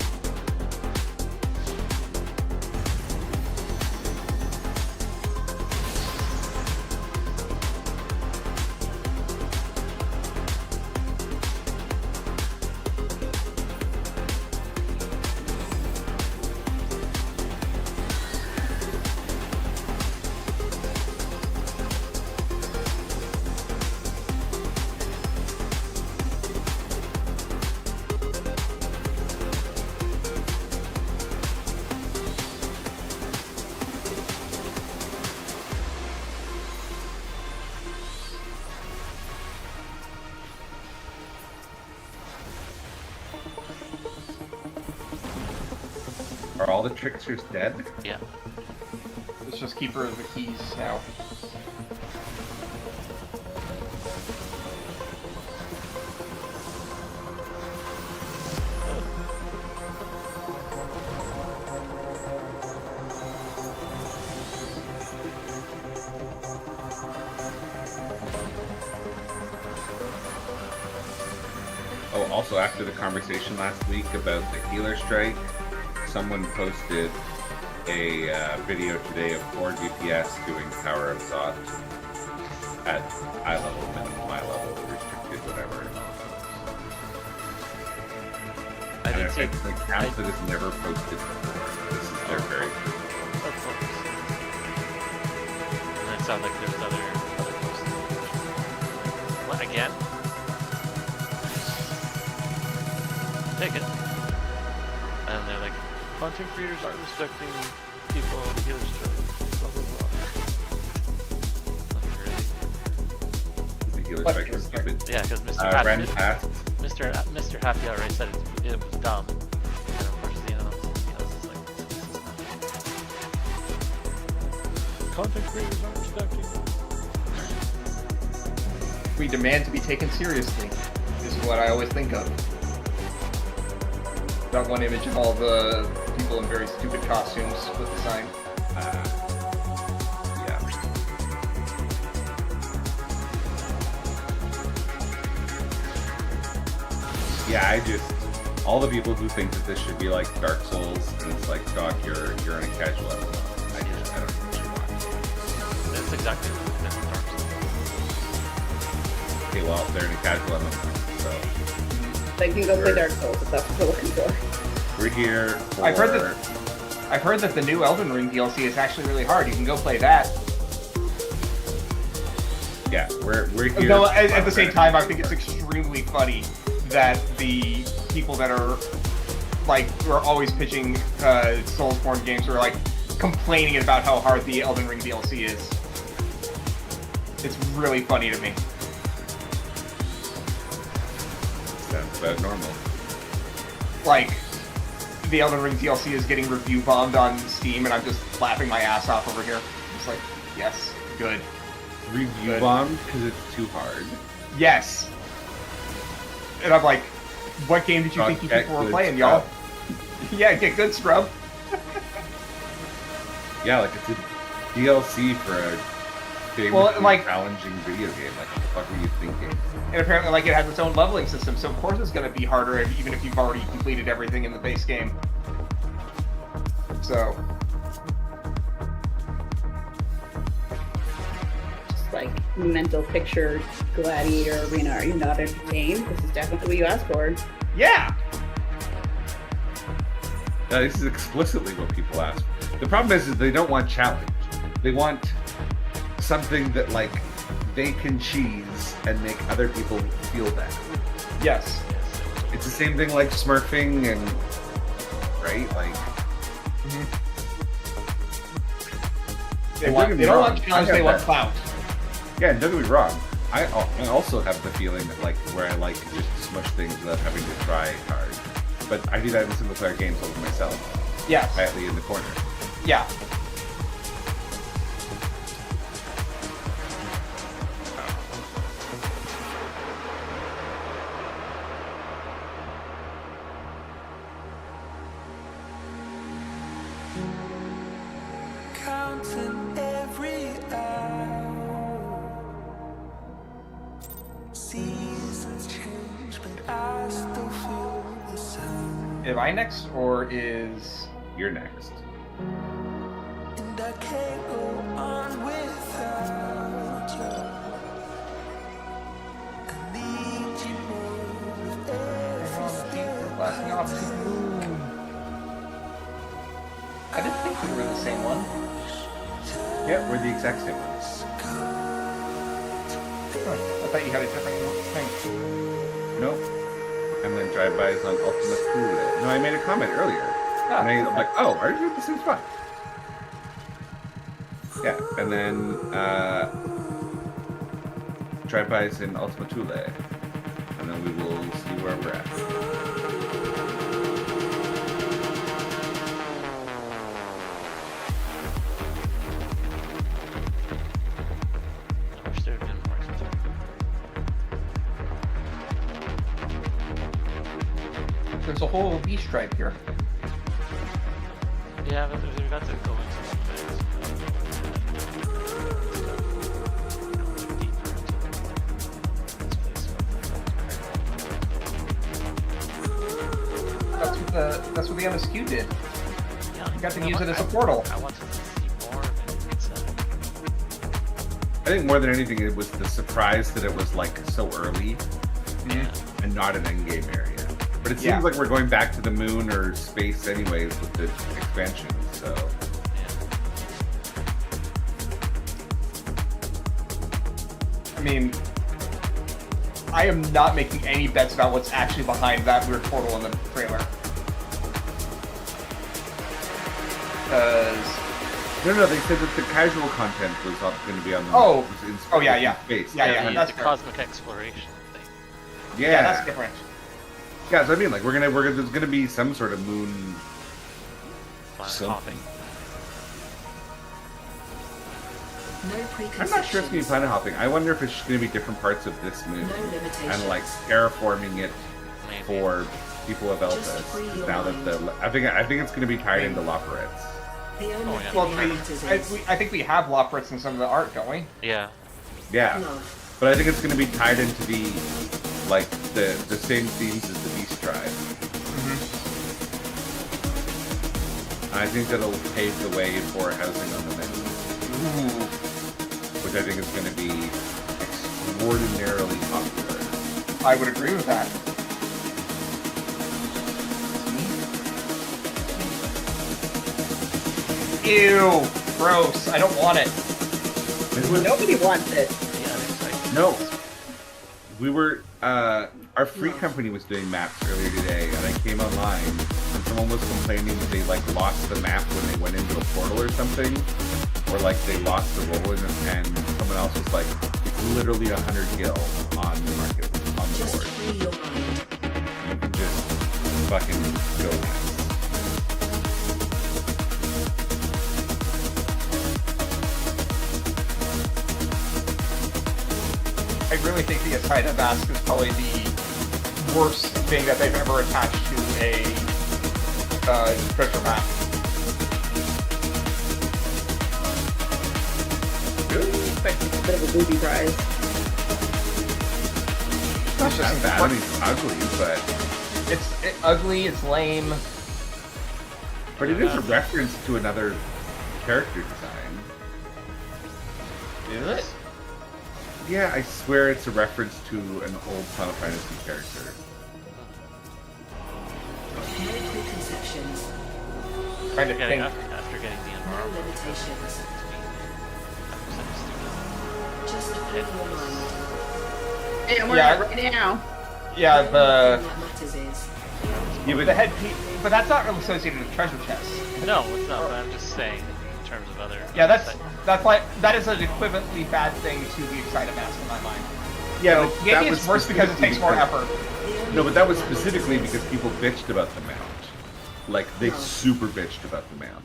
Are all the tricksters dead? Yeah. It's just Keeper of the Keys now. Oh, also after the conversation last week about the healer strike, someone posted a video today of 4 DPS doing Power of Thought at eye level, minimum eye level, restricted, whatever. I did see. It's like apps that is never posted before. This is their very first. Of course. And it sounds like there's other posts. What again? Take it. And they're like, content creators aren't respecting people on the healer strike. Blah blah blah. Like, really? The healer What strike is healer strike? stupid. Yeah, because Ren passed. Mr. Happy already said it was dumb. And of course, Xenos is like, this is not. Content creators aren't respecting. We demand to be taken seriously, is what I always think of. That one image of all the people in very stupid costumes with the sign. Yeah. Yeah, all the people who think that this should be like Dark Souls, and it's like, Doc, you're in a casual MMO. I don't think what you want. That's exactly what Dark Souls. Okay, well, they're in a casual MMO, so They can go play Dark Souls if that's what they're looking for. we're here for... I've heard that the new Elden Ring DLC is actually really hard. You can go play that. Yeah, we're here... Though for at the same fun. time, I think it's extremely funny that the people that are like who are always pitching Soulsborne games are like complaining about how hard the Elden Ring DLC is. It's really funny to me. Sounds about normal. Like, the Elden Ring DLC is getting review bombed on Steam, and I'm just laughing my ass off over here. Just like, yes, good. Review Good. bombed because it's too hard. Yes. And I'm like, what game did you think you Get people were good playing, y'all? stuff. Yeah, get good, scrub. Yeah, like it's a DLC for a famously like- challenging video game. Like, what the fuck were you thinking? And apparently, like, it has its own leveling system, so of course it's going to be harder even if you've already completed everything in the base game. So, Just like mental picture gladiator arena. Are you not entertained? This is definitely what you asked for. yeah! This is explicitly what people ask. The problem is they don't want challenge. They want something that, like, they can cheese and make other people feel better. Yes. It's the same thing like smurfing and... Right? Like... They, Don't want, get me they don't wrong, want challenge, I they have want that. clout. Yeah, and don't get me wrong. I also have the feeling that, like, where I like to just smush things without having to try hard. But I do that in single-player games over myself, Yes. quietly in the corner. Yeah. Counting every hour. Seasons change, but I still feel the same. Am I next, or is... You're next. And I can't go on without you. I need you more with every step. Blasting off to the moon. I didn't think we were the same one. Yeah, we're the exact same ones. I thought you had a different thing. Nope. And then drive-bys on Ultima Thule. No, I made a comment earlier. Ah, And I'm okay. like, oh, are you at the same spot? Yeah, and then drive-bys in Ultima Thule. And then we will see where we're at. There's a whole V stripe here. Yeah, but we've got to go into one phase. Deeper into That's what the MSQ did. Yeah, You got to use it as a portal. I wanted to see more of it. It's, I think more than anything, it was the surprise that it was like so early and not an endgame area. But it seems like we're going back to the moon or space anyways with the expansion, so... I mean, I am not making any bets about what's actually behind that weird portal in the trailer. Because... No, they said that the casual content was going to be on the space. Yeah, the that's cosmic exploration thing. Yeah, that's different. Yeah, so I mean, like, there's gonna be some sort of moon... Hopping. I'm not sure it's gonna be planet hopping. I wonder if it's just gonna be different parts of this moon. And, like, terraforming it for people of Elpis. Now that I think it's gonna be tied into Loporritz. Well, I think we have Loporritz in some of the art, don't we? Yeah. Yeah. But I think it's gonna be tied into the same themes as the Beast Tribe. And I think that'll pave the way for housing on the moon. Which I think is going to be extraordinarily popular. I would agree with that. Ew! Gross. I don't want it. Nobody wants it. No. We were, our free company was doing maps earlier today, and I came online, and someone was complaining that they, like, lost the map when they went into a portal or something, or, like, they lost the roll, and someone else was like, it's literally 100 gil on the market, on the board. You can just fucking go nuts. I really think the Aside of Ask is probably the worst thing that they've ever attached to a treasure map. It's a bit of a booby prize. It's just bad. I mean, it's ugly, but... It's ugly, it's lame. But it is a reference to another character design. Is it? Yeah, I swear it's a reference to an old Final Fantasy character. Trying to think. After getting the environment. Hey, I'm working right now. Yeah, the head piece, but that's not really associated with treasure chests. No, it's not. But I'm just saying in terms of other. Yeah, that is an equivalently bad thing to the Excited Mask in my mind. Yeah, so, maybe it's worse because it takes more effort. No, but that was specifically because people bitched about the mount. Like, they super bitched about the mount.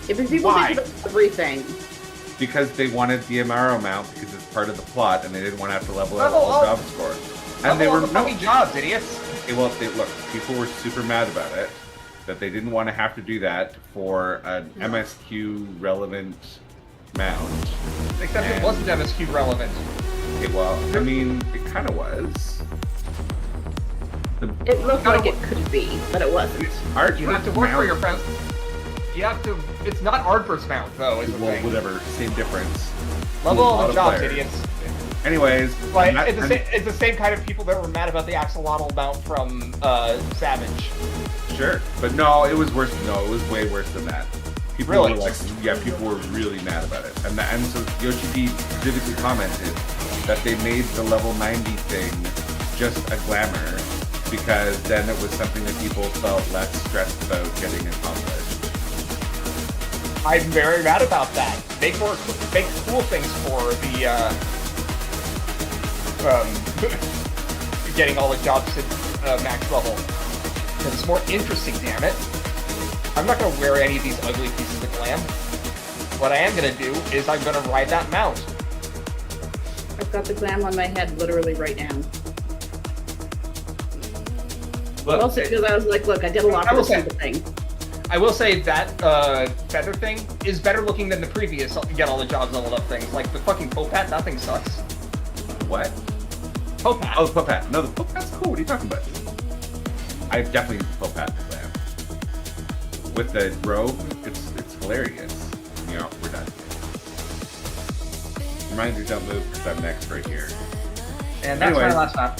If people Why? bitch about everything. Because they wanted the Amaro mount because it's part of the plot, and they didn't want to have to level up all job score. And they were fucking jobs, idiots. Well, look, people were super mad about it. That they didn't want to have to do that for an MSQ relevant mount. Except it wasn't MSQ relevant. Okay, well, I mean, it kind of was. It looked like it could be, but it wasn't. You have to work for your friends. You have to. It's not Ardver's mount, though, is the thing. Whatever, same difference. Level all the jobs, idiots. Anyways, like, it's the same kind of people that were mad about the axolotl mount from Savage. Sure, but no, it was worse. No, it was way worse than that. People were like, yeah, people were really mad about it, and so Yoshi D specifically commented that they made the level 90 thing just a glamour because then it was something that people felt less stressed about getting accomplished. I'm very mad about that. Make cool things for the getting all the jobs to max level. Because it's more interesting, damn it. I'm not gonna wear any of these ugly pieces of glam. What I am gonna do is I'm gonna ride that mount. I've got the glam on my head literally right now. Look, Also, because I was like, look, I did a lot I for will the say- simple thing. I will say that feather thing is better looking than the previous get all the jobs leveled up things. Like the fucking Popat, that thing sucks. What? Popat. Oh, the Popat. No, the Popat's cool. What are you talking about? I've definitely used the Popat plan. With the robe, it's hilarious. You know, we're done. Reminder, don't move because I'm next right here. And that's Anyway. my last map.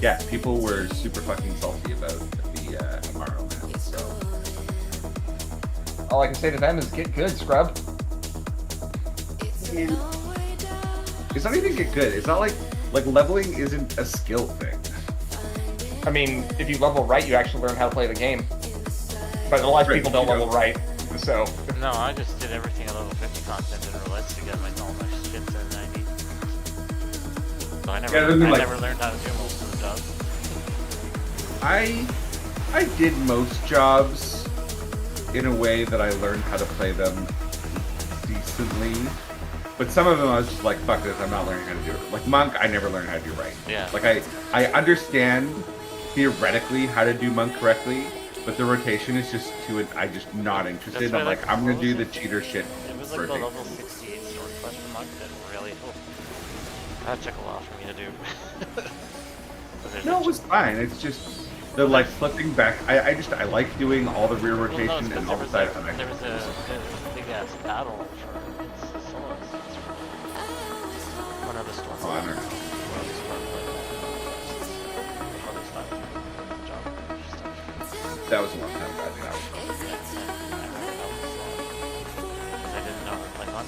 Yeah, people were super fucking salty about the Amaro map, so. All I can say to them is get good, scrub. Yeah. It's not even get good. It's not like leveling isn't a skill thing. I mean, if you level right, you actually learn how to play the game. But a lot of Right, people don't you know. level right, so... No, I just did everything at level 50 content in roulette to get all my shit to 90. So I never, Yeah, I mean, like- never learned how to do most of the jobs. I did most jobs in a way that I learned how to play them decently. But some of them I was just like, fuck this, I'm not learning how to do it. Like Monk, I never learned how to do right. Yeah. Like I understand theoretically how to do Monk correctly, but the rotation is just I'm just not interested. That's why, I'm like, like, I'm gonna what do was the it? cheater shit It was for like a the day. level 68 sword question mark that really that took a while for me to do. But there's No, a it was fine. It's just the like flipping back. I like doing all the rear well, no, rotation it's 'cause and all there the was side. a, there was a big ass battle for solos. One of the storm. Oh, I don't know. One of the storm. Other stuff. Job. That was a long time ago. I think I was. Because I didn't know like on.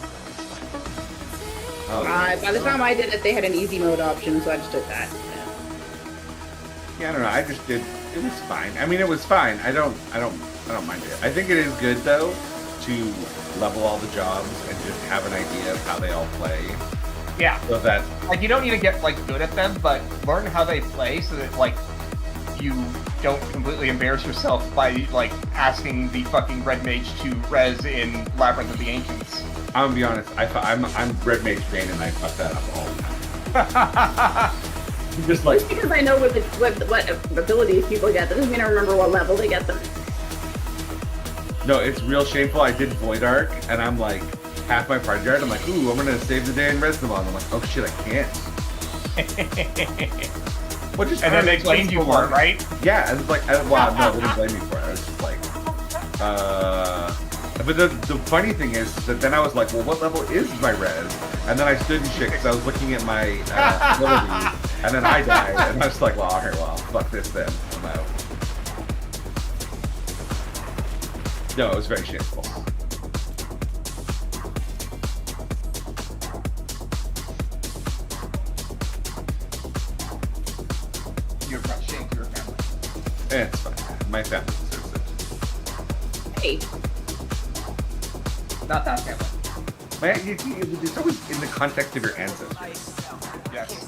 Oh, By the time I did it, they had an easy mode option, so I just did that. yeah, I don't know. I just did. It was fine. I mean, it was fine. I don't mind it. I think it is good though to level all the jobs and just have an idea of how they all play, Yeah. so that Like, you don't need to get, like, good at them, but learn how they play so that, like, you don't completely embarrass yourself by, like, asking the fucking Red Mage to res in Labyrinth of the Ancients. I'm gonna be honest. I'm Red Mage Bane and I fuck that up all the time. Just like Just because I know what abilities people get, that doesn't mean I remember what level they get them. no, it's real shameful. I did Void Arc and I'm like half my party yard. I'm like, ooh, I'm gonna save the day and res them all. And I'm like, oh shit, I can't. What just And then they blamed you for it, right? Yeah, and it's like, well, no, they didn't blame me for it. I was just like, But the funny thing is that then I was like, well, what level is my res? And then I stood and shit because I was looking at my abilities, and then I died, and I was like, well, alright, well, fuck this then. I'm out. No, it was very shameful. You're not shame to your family. It's fine. My family deserves it. Hey, Not that family. It's always in the context of your ancestors. Yes.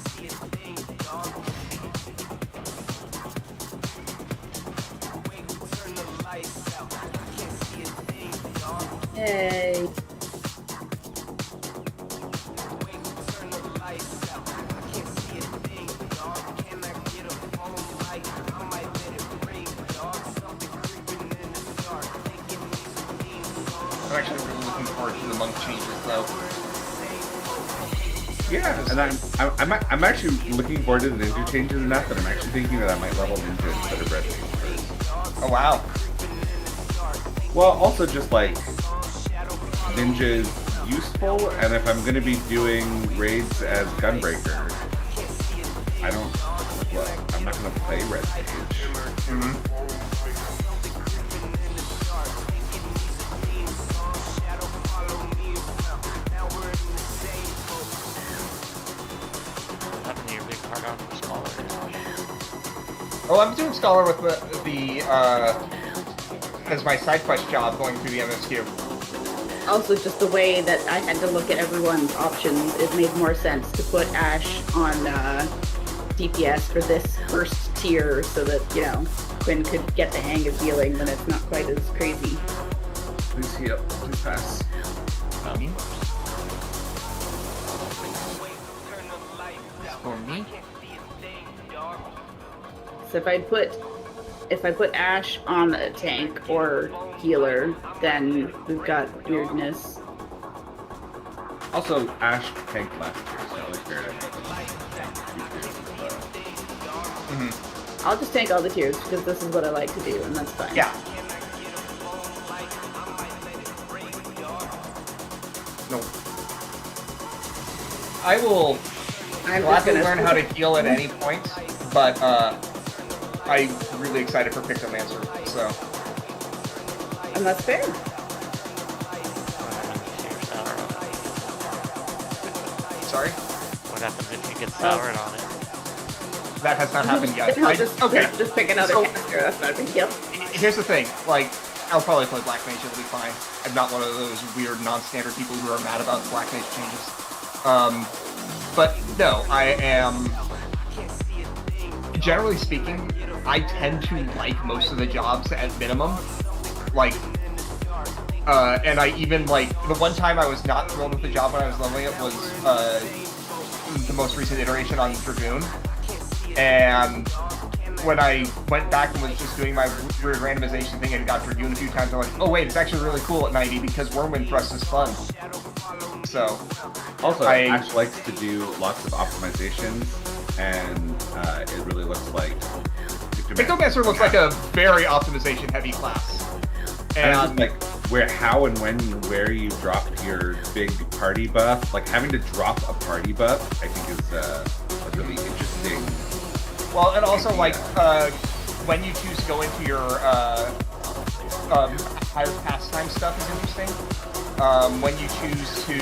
hey. I'm actually really looking forward to the monk changes, though. Yeah, and I'm actually looking forward to the ninja changes enough that I'm actually thinking that I might level ninja instead of red mage first. Oh, wow. Well, also just like ninja is useful, and if I'm gonna be doing raids as gunbreaker, I don't. Well, I'm not gonna play red mage. What happened to your big hard on for Scholar? Oh, I'm doing Scholar with the as my side quest job going through the MSQ. Also, just the way that I had to look at everyone's options, it made more sense to put Ash on DPS for this first tier so that, you know, Quinn could get the hang of healing when it's not quite as crazy. Please heal. Please pass. For me? So if I put Ash on the tank or healer, then we've got weirdness. Also, Ash tanked last year, so at least fair to I'll just tank all the tiers because this is what I like to do, and that's fine. Yeah. No. I will I'm just gladly gonna learn how to heal at any point, but I'm really excited for Pictomancer, so. And that's fair. Sorry? What happens if you get soured on it? That has not happened yet. Just pick another character. That's not a big deal. Here's the thing, like, I'll probably play Black Mage, it'll be fine. I'm not one of those weird, non-standard people who are mad about Black Mage changes. But no, I am... Generally speaking, I tend to like most of the jobs at minimum. Like, and I even, like, the one time I was not thrilled with the job when I was leveling it was, the most recent iteration on Dragoon. And when I went back and was just doing my weird randomization thing and got Dragoon a few times, I'm like, oh wait, it's actually really cool at 90 because Wormwind Thrust is fun. So, Also, Ash likes to do lots of optimizations, and it really looks like... Pictomancer looks like a very optimization-heavy class. And just like how and where you drop your big party buff, like having to drop a party buff, I think is a really interesting. Well, and also like when you choose to go into your higher pastime stuff is interesting. When you choose to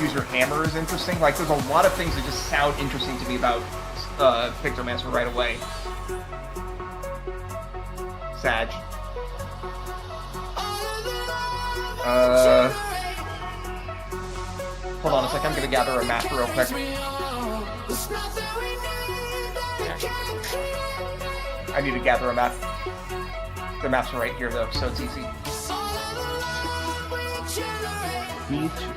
use your hammer is interesting. Like there's a lot of things that just sound interesting to me about Pictomancer right away. Sag. Hold on a sec, I'm gonna gather a map real quick. I need to gather a map. The maps are right here though, so it's easy. Me too.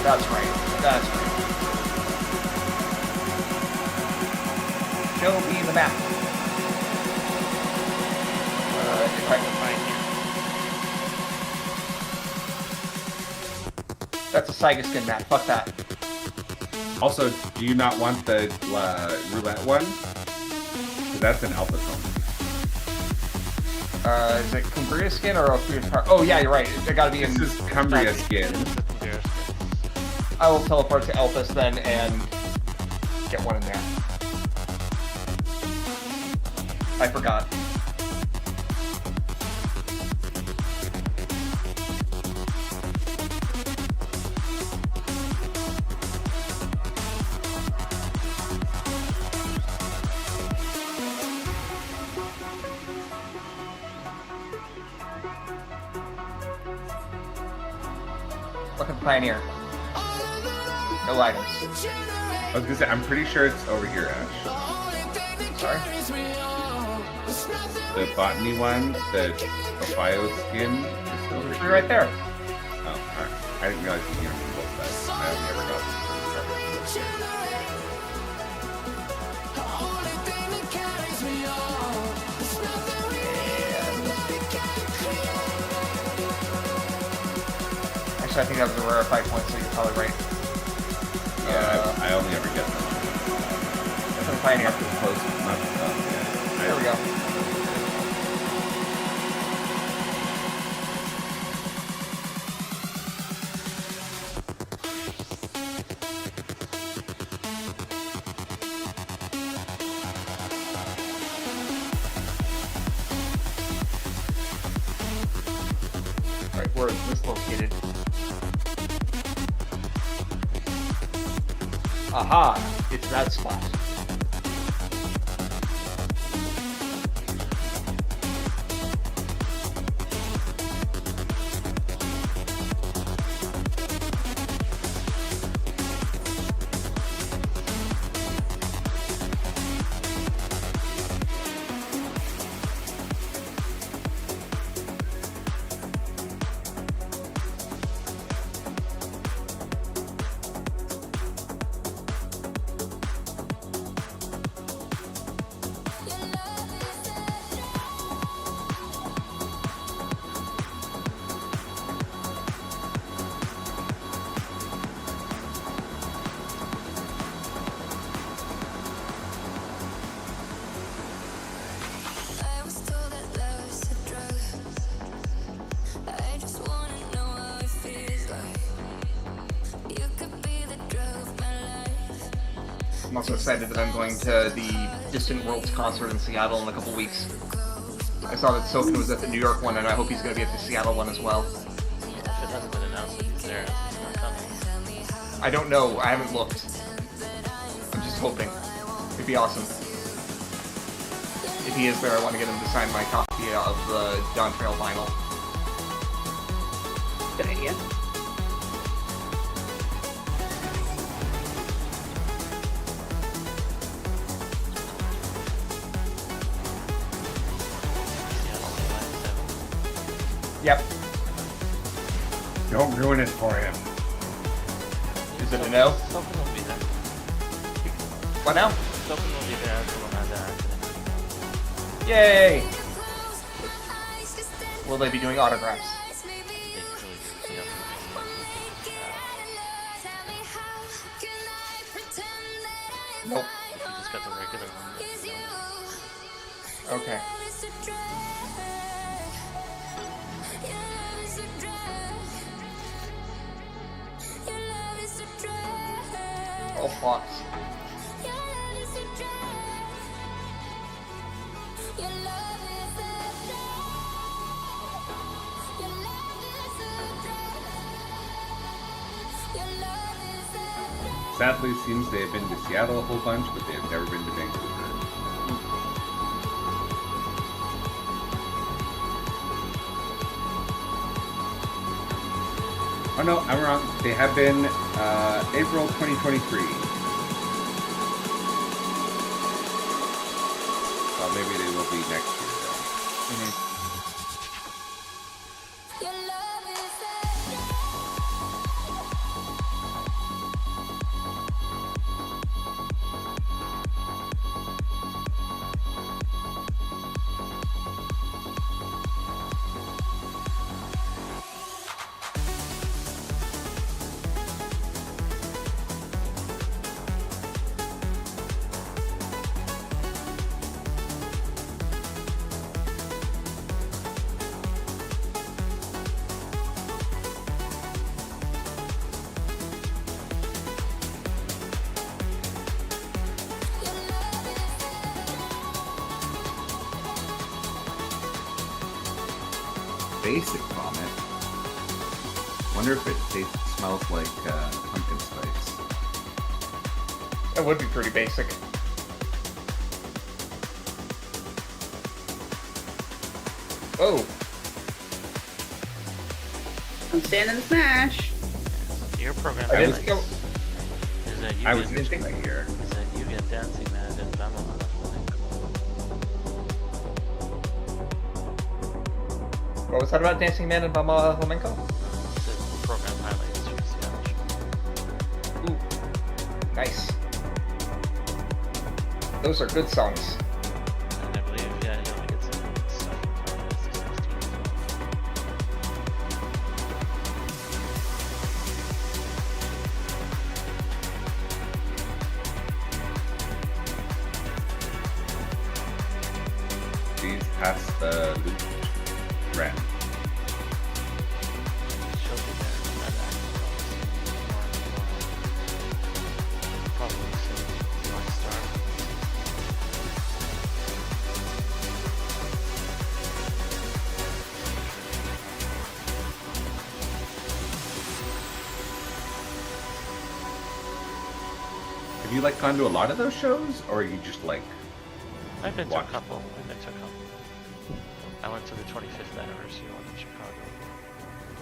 That's right. That's right. Show me the map. If I can find you. That's a Saigaskin map. Fuck that. Also, do you not want the roulette one? Because that's an alpha zone. Is it Cumbria skin or Ophia's Car? Oh yeah, you're right. It gotta be in. This is Cumbria skin. I will teleport to Elpis then and get one in there. I forgot. Look at the Pioneer. No items. I was gonna say, I'm pretty sure it's over here, Ash. Sorry? The botany one, the Ophios skin, is over It's here. right there. Oh, alright. I didn't realize you came from both sides. I only ever got Actually, I think that was a rarefied point, so you're probably right. Yeah, I only ever get them. For the Pioneer. Not this close, not this close, yeah. There we go. Alright, where is this located? Aha! It's that spot. I'm also excited that I'm going to the Distant Worlds concert in Seattle in a couple weeks. I saw that Soken was at the New York one, and I hope he's going to be at the Seattle one as well. If it hasn't been announced that he's there, it's not coming. I don't know. I haven't looked. I'm just hoping. It'd be awesome. If he is there, I want to get him to sign my copy of the Dawn Trail vinyl. Good idea. Yep. Don't ruin it for him. Is it a no? Soken will be there. What now? Soken will be there. So we'll have that. Yay! Will they be doing autographs? They usually do. Yeah. Nope. If you just got the regular one, then no. Okay. Oh, Fox. Sadly, it seems they have been to Seattle a whole bunch, but they have never been to Vancouver. Oh no, I'm wrong. They have been April 2023. Well, maybe they will be next year though. Mm-hmm. Basic vomit. Wonder if it smells like pumpkin spice. That would be pretty basic. Oh, I'm standing smash. Your program I highlights didn't go. is that you I get, was missing that here. is that you get Dancing Man and Bama. What was that about Dancing Man and Mama Flamenco? It's the program highlights for Seattle. Ooh, nice. Those are good songs. And I believe, yeah, you only get some stuff from Final Fantasy 16 as well. These past the loop ran. She'll be there. And probably soon. You want to start? Have you like gone to a lot of those shows, or are you just like? I've been to a Watch. couple. I went to the 25th anniversary one in Chicago.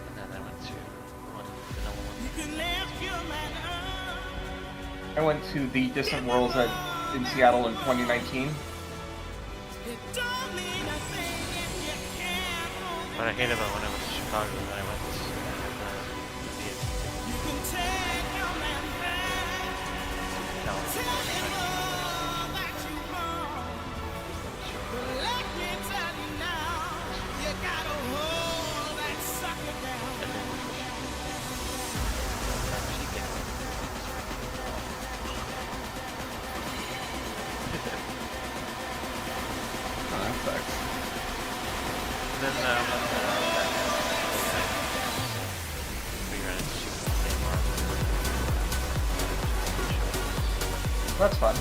And then I went to one vanilla one. I went to the Distant Worlds in Seattle in 2019. What I hated about when I went to Chicago, then I went to Oh, that sucks. then we ran into the same bar. That's fun.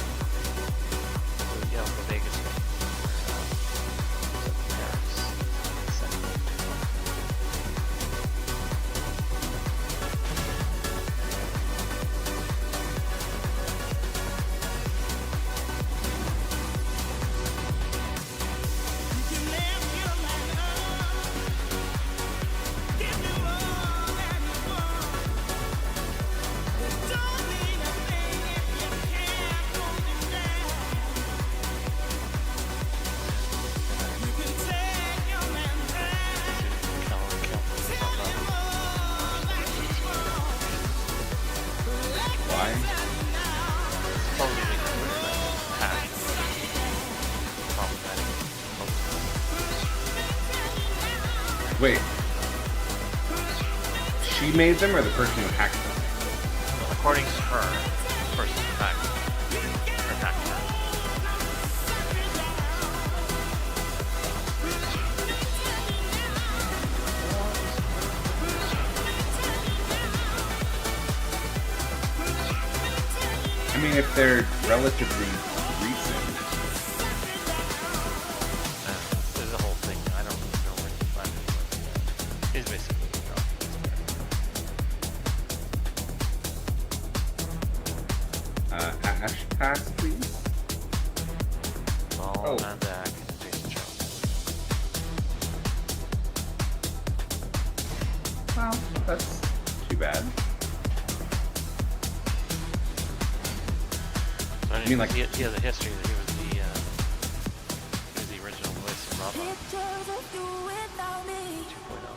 So, yeah, the Vegas one. Paris. Why? Probably hack problematic. Wait. She made them or the person who hacked them? Well, according to her, the person who hacked her. I mean, if they're relatively recent. There's a whole thing. I don't really know where to find it. But it's basically Hash pass, please. all Oh. on back. Jason Jones. Well, that's Too bad. I mean, like- he has a history that he was the original voice of Robot Pictures of you without me. 2.0.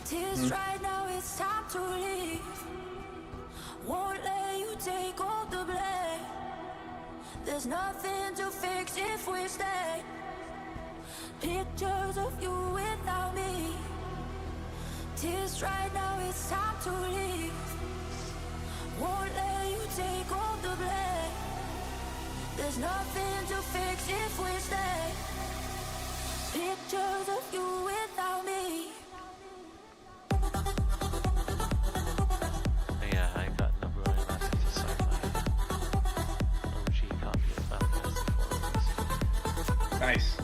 Tears right now, it's time to leave. Won't let you take all the blame. There's nothing to fix if we stay. Pictures of you without me. Tears right now, it's time to leave. Won't let you take all the blame. There's nothing to fix if we stay. Pictures of you without me. Yeah, I got number one last to sci-fi. OG copy of Final Fantasy IV. nice.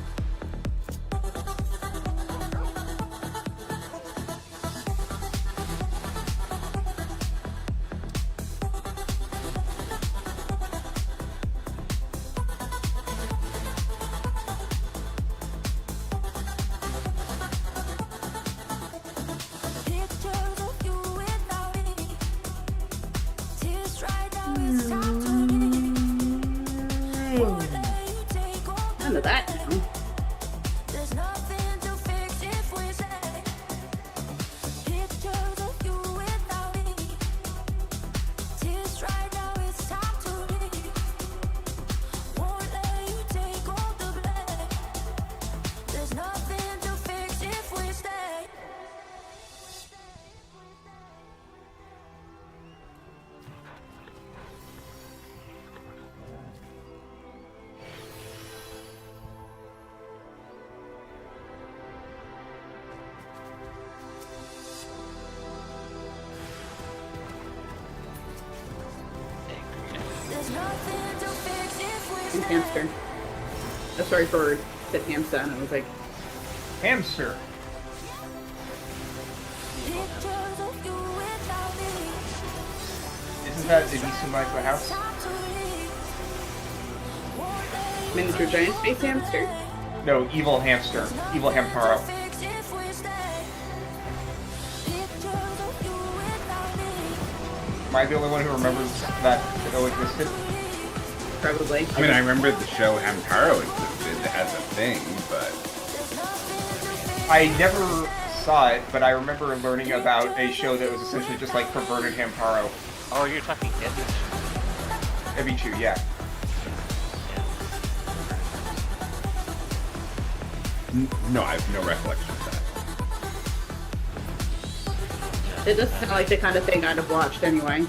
Pictures of you without me. Tears right now, it's time to leave. Won't let you take all the None of that now. There's nothing to fix if we say. Pictures of you without me. Tears right now, it's time to leave. Won't let you take all the blame. There's nothing to fix if we stay. There's nothing to fix if we And stay. hamster. Oh, sorry for said hamster, and I was like, Hamster. Pictures of you without me. Isn't that Ibisu Michael House? Time to leave. Won't let you miniature giant space hamster. No, evil hamster. Evil Hamtaro. fix if we stay. Pictures of you without me. Am I the only one who remembers that show existed? Probably. I mean, I remember the show Hamtaro existed as a thing, but I never saw it, but I remember learning about a show that was essentially just like perverted Hamtaro. Oh, you're talking Image. Ebichu, yeah. no, I have no recollection of that. It does sound like the kind of thing I'd have watched anyway.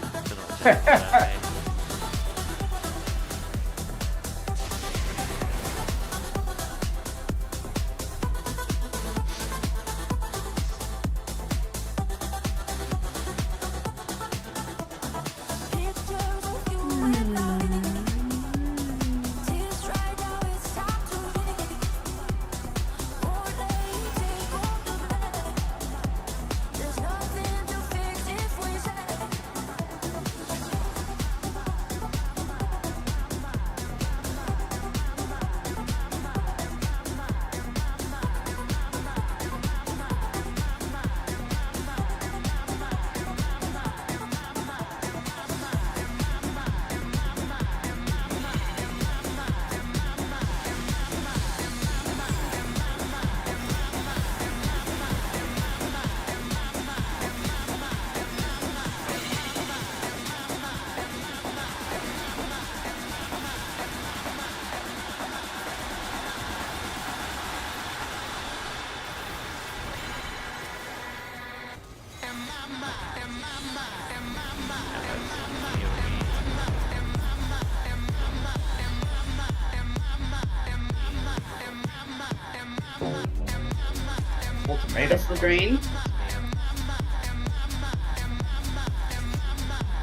Made it. Missile drain.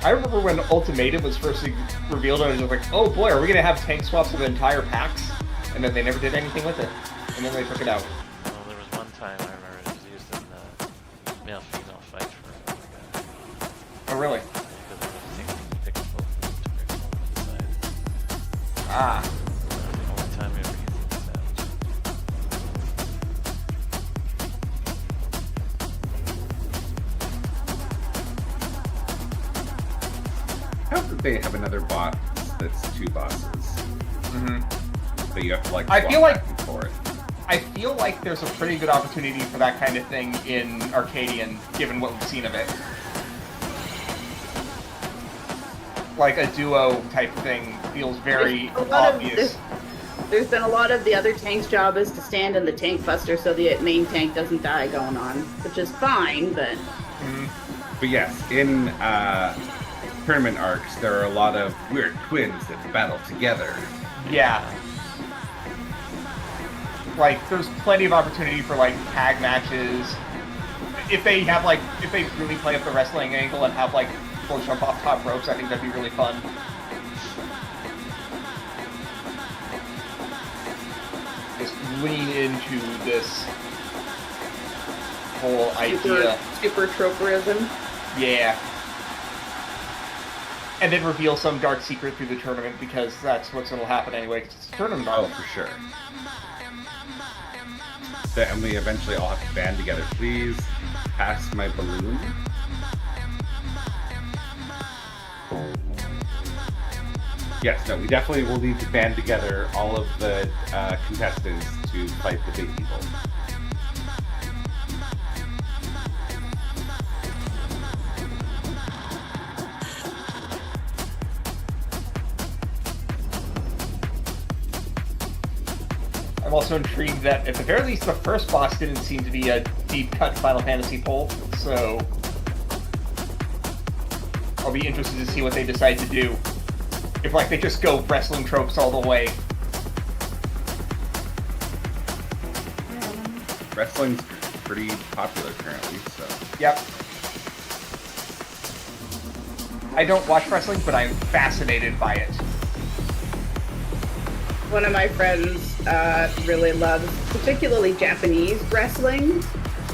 I remember when Ultimatum was first revealed, I was just like, oh boy, are we going to have tank swaps of entire packs? And then they never did anything with it. And then they took it out. Well, there was one time I remember it was used in the male-female fight for Oh, really? because there was 16 pixels to the side. Ah. The only time we ever used it was How did they have another bot that's 2 bosses? Mm-hmm. But you have to like I swap feel like- back and forth. I feel like there's a pretty good opportunity for that kind of thing in Arcadian, given what we've seen of it. Like a duo type thing feels very There's a lot of- obvious. There's been a lot of the other tank's job is to stand in the tank buster so the main tank doesn't die going on, which is fine, but But yes, in tournament arcs, there are a lot of weird twins that battle together. Yeah. Like, there's plenty of opportunity for, like, tag matches. If they have, like, if they really play up the wrestling angle and have, like, people jump off top ropes, I think that'd be really fun. Just lean into this whole idea. super troperism. Yeah. And then reveal some dark secret through the tournament, because that's what's going to happen anyway, because it's a tournament. Oh, for sure. And we eventually all have to band together. Please pass my balloon. Yes, no, we definitely will need to band together all of the contestants to fight the big evil. I'm also intrigued that, at the very least, the first boss didn't seem to be a deep-cut Final Fantasy pull, so I'll be interested to see what they decide to do. If, like, they just go wrestling tropes all the way. Wrestling's pretty popular currently, so... Yep. I don't watch wrestling, but I'm fascinated by it. One of my friends really loves particularly Japanese wrestling,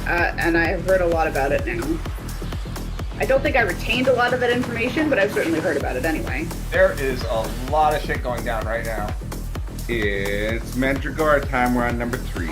and I have heard a lot about it now. I don't think I retained a lot of that information, but I've certainly heard about it anyway. There is a lot of shit going down right now. It's Mandragora time, we're on number 3.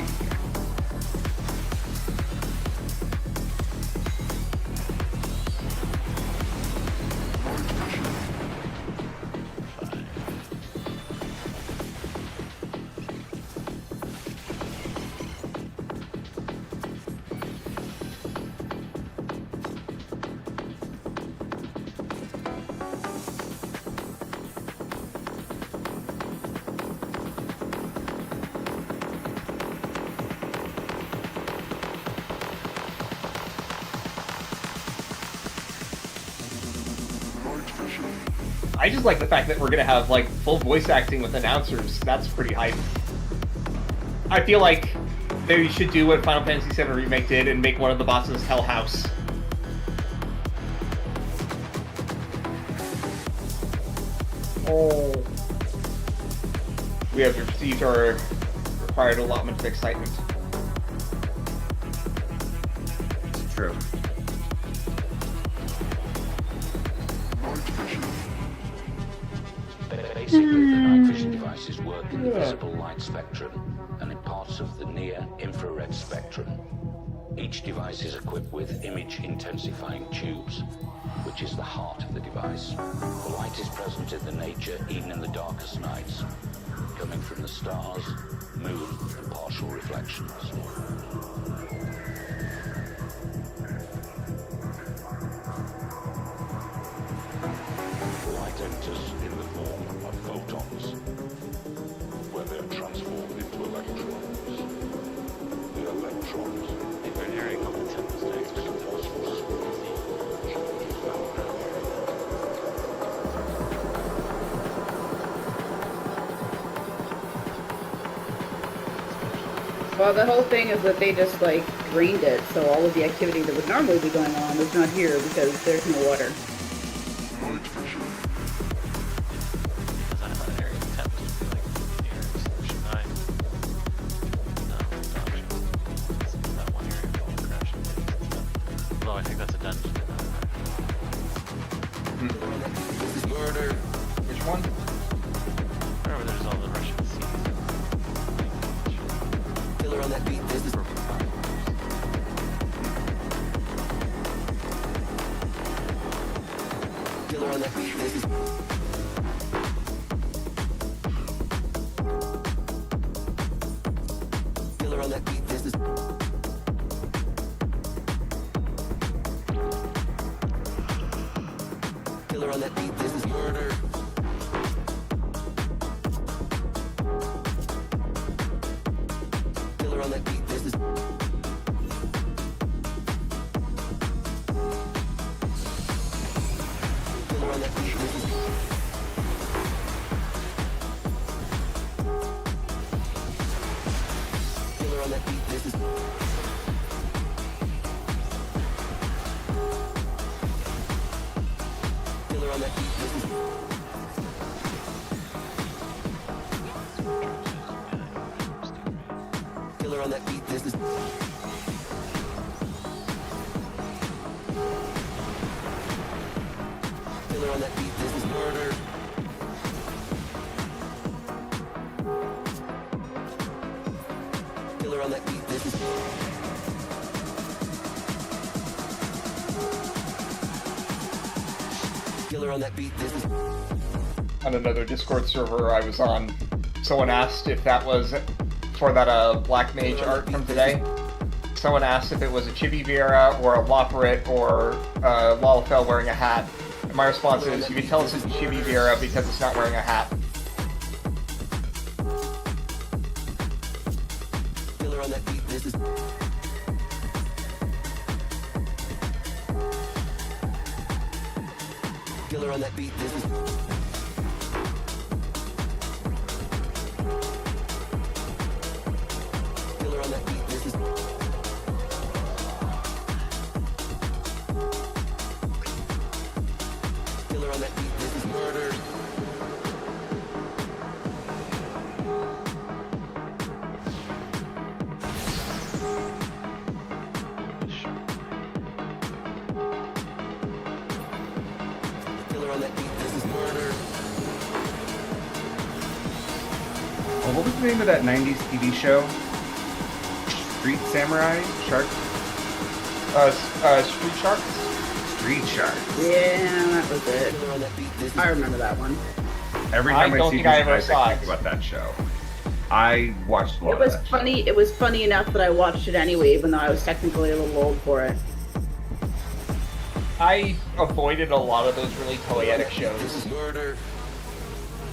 I just like the fact that we're gonna have, like, full voice acting with announcers. That's pretty hype. I feel like they should do what Final Fantasy VII Remake did and make one of the bosses Hell House. Oh. We have received our required allotment of excitement. It's true. Basically, the night vision devices work in the visible light spectrum and in parts of the near-infrared spectrum. Each device is equipped with image-intensifying tubes, which is the heart of the device. The light is present in the nature even in the darkest nights, coming from the stars, moon, and partial reflections. The light enters in the form of photons, where they are transformed into electrons. The electrons Well, the whole thing is that they just like drained it, so all of the activity that would normally be going on is not here because there's no water. Because I thought area 10 was just like near Solution 9. No, it's not actually. It's that one area with all the crashing things and stuff. Although I think that's a dungeon. Which one? Remember, there's all the Russian seas. Killer on that beat. This is killer on that beat. This is killer on that beat. This is killer on that beat. This is murder. Killer on that beat. This is killer on that beat. This is killer on that beat. This is killer on that beat. This is killer on that beat. This is killer on that beat. This is murder. Killer on that beat. This is killer on that beat. This is On another Discord server I was on, someone asked if that was for that Black Mage art from today. Someone asked if it was a Chibi Vera or a Loperit or Lalafell wearing a hat. And my response is, you can tell it's a Chibi Vera because it's not wearing a hat. killer on that beat. This is killer on that beat. This is killer on that beat. This is killer on that beat. This is murder. Killer on that beat. This is murder. Oh, what was the name of that 90s TV show? Street Samurai? Shark? Street Sharks? Street Shark. Yeah, that was it. Killer on that beat. This is I remember that one. Every I time I, don't see think I these ever guys, saw I think it. about that show. I watched a lot It was of that funny. It was funny enough that I watched it anyway, even though I was technically a little old for it. I avoided a lot of those really toyetic this shows. is murder.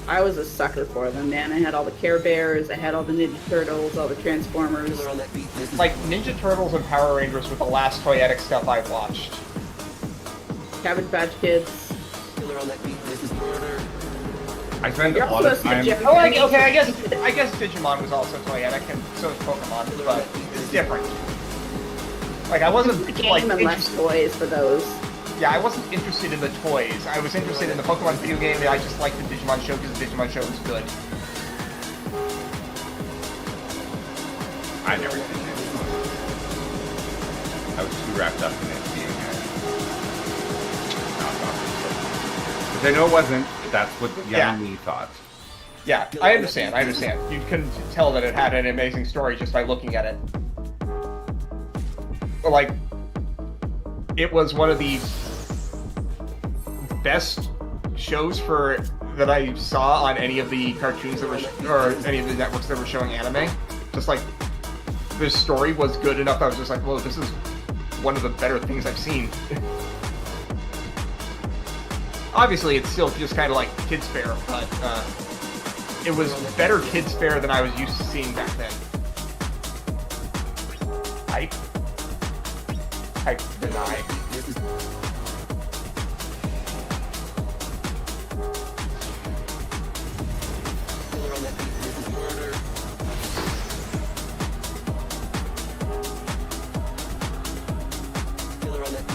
I was a sucker for them, man. I had all the Care Bears, I had all the Ninja Turtles, all the Transformers. Killer on that beat. This is Like, Ninja Turtles and Power Rangers were the last toyetic stuff I watched. Cabbage Patch Kids. killer on that beat. This is murder. I spend You're a lot of also time. Jim- Oh, I guess Digimon was also toyetic, and so is Pokemon, but it's different. Like, I wasn't, The like, game and less toys for those. yeah, I wasn't interested in the toys. I was interested in the Pokemon video game, and I just liked the Digimon show because the Digimon show was good. I never did it. I was too wrapped up in it being Because I know it wasn't, but that's what young Yeah. me thought. Yeah, I understand. You can tell that it had an amazing story just by looking at it. But, like, it was one of the best shows that I saw on any of the cartoons that were or any of the networks that were showing anime. Just like the story was good enough that I was just like, whoa, this is one of the better things I've seen. Obviously, it's still just kind of like kids fare, but it was better kids fare than I was used to seeing back then. I deny. This is killer on that beat. This is murder.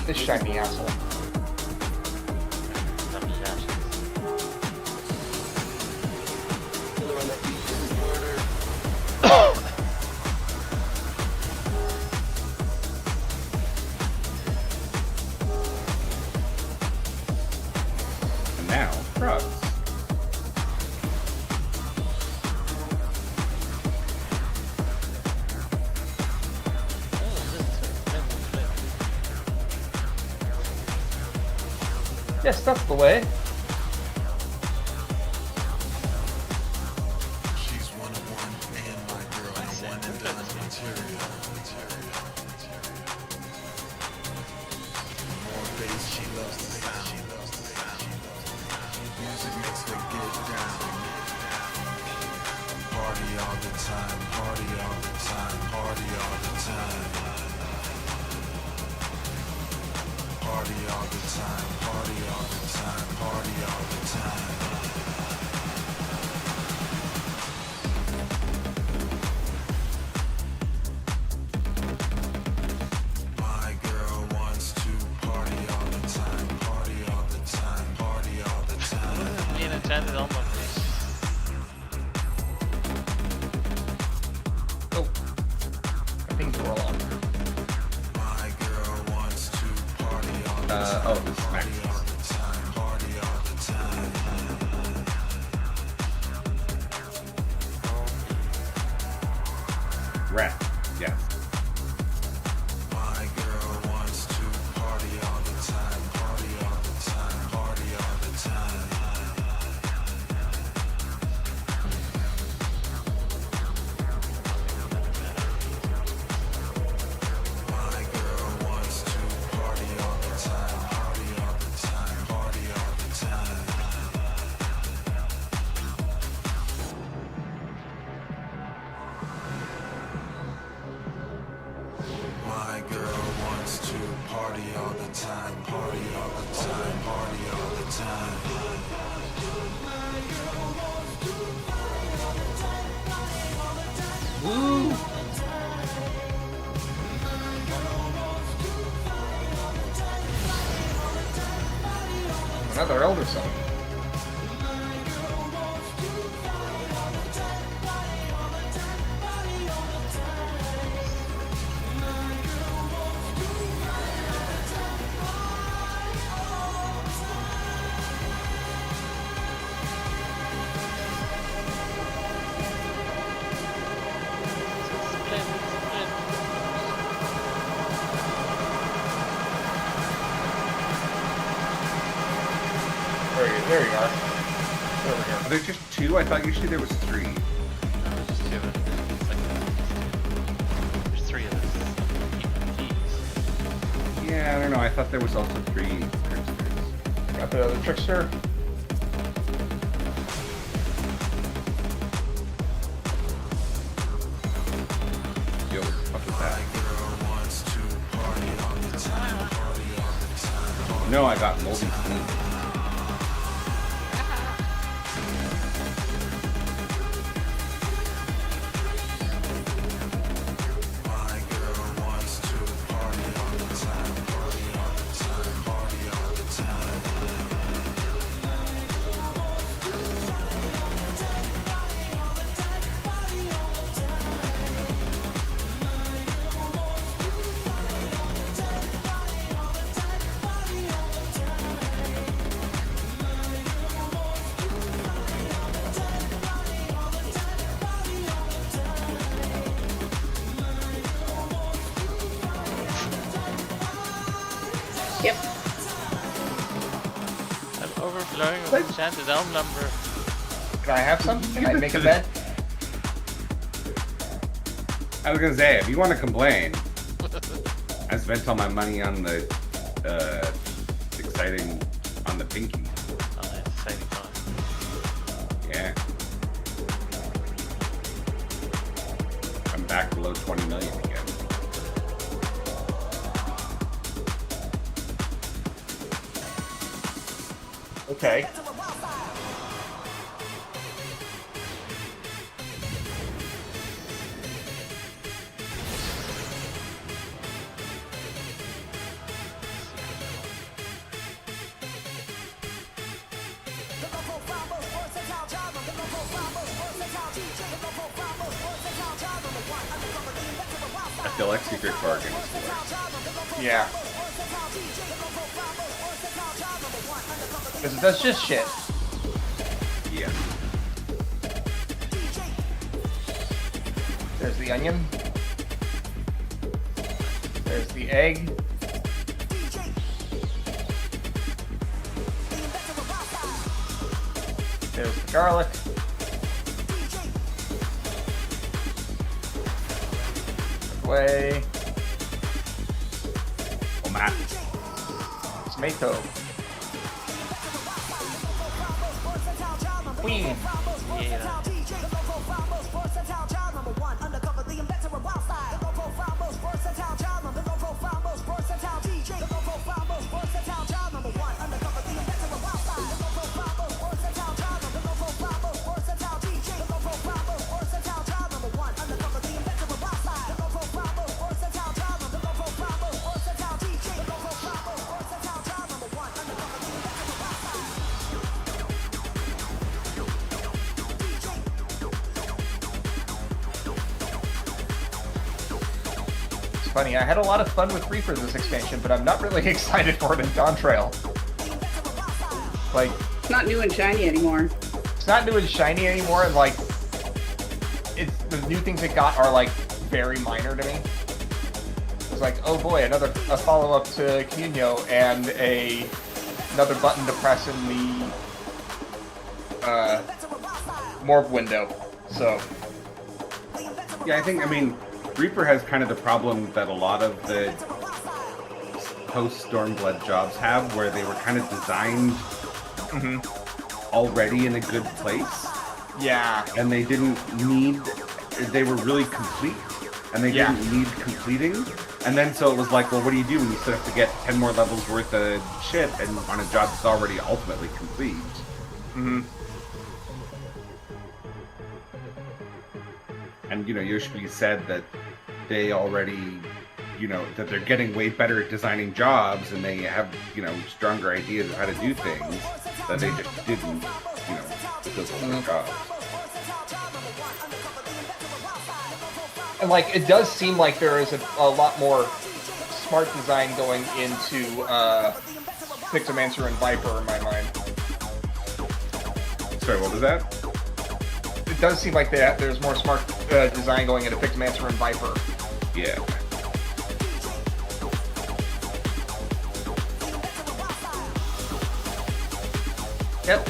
This shiny asshole. Some yasss. Killer on that beat, this is murder. And now, drugs. Yes, that's the way. She's one of one and my girl, a one and done material. More bass, she loves the sound. Music makes her get down. Party all the time, party all the time, party all the time. Party all the time, party all the time, party all the time. My girl wants to party all the time, party all the time, party all the time. Blir en enchanted elm of this. Oh. I think we're all on. My girl wants to party all the time. Oh, this is Max. Party all the time, party all the time. Rat. Yes. My girl wants to party all the time, party all the time, party all the time. My girl wants to party all the time, party all the time, party all the time. My girl wants to party all the time, party all the time, party all the time. Woo! Another Elder song. There you are. Over here. Are there just two? I thought usually there was three. No, there's just two of it. It's like there's three of us. Keys. Yeah, I don't know. I thought there was also three tricksters. Got the other trickster. Yo, fuck is that? No, I got moldy clean. Yep. I'm overflowing with enchanted elm lumber. Can I have some? Can I make a bed? I was gonna say, if you want to complain, I spent all my money on the exciting on the pinky. Oh, that's exciting time. Yeah. I'm back below 20 million again. Okay. Deluxe Secret Bargain is the worst. Yeah. Because it does just shit. Yeah. There's the onion. There's the egg. There's the garlic. Away. Tomat. Tomato. Queen. Yeah. Funny, I had a lot of fun with Reaper this expansion, but I'm not really excited for it in Dawn Trail. Like, It's not new and shiny anymore. it's not new and shiny anymore, and like, it's the new things it got are like very minor to me. It's like, oh boy, a follow-up to Communio and another button to press in the morph window. So Yeah, I mean, Reaper has kind of the problem that a lot of the post-Stormblood jobs have, where they were kind of designed already in a good place, yeah, and they didn't need, they were really complete, and they Yeah. didn't need completing, and then so it was like, well, what do you do when you still have to get 10 more levels worth of shit and on a job that's already ultimately complete? And, you know, Yoshiki said that they already, you know, that they're getting way better at designing jobs and they have, you know, stronger ideas of how to do things that they just didn't, you know, because of their jobs. and like it does seem like there is a lot more smart design going into Pixomancer and Viper in my mind. Sorry, what was that? It does seem like there's more smart design going into Pixomancer and Viper. Yeah. Yep.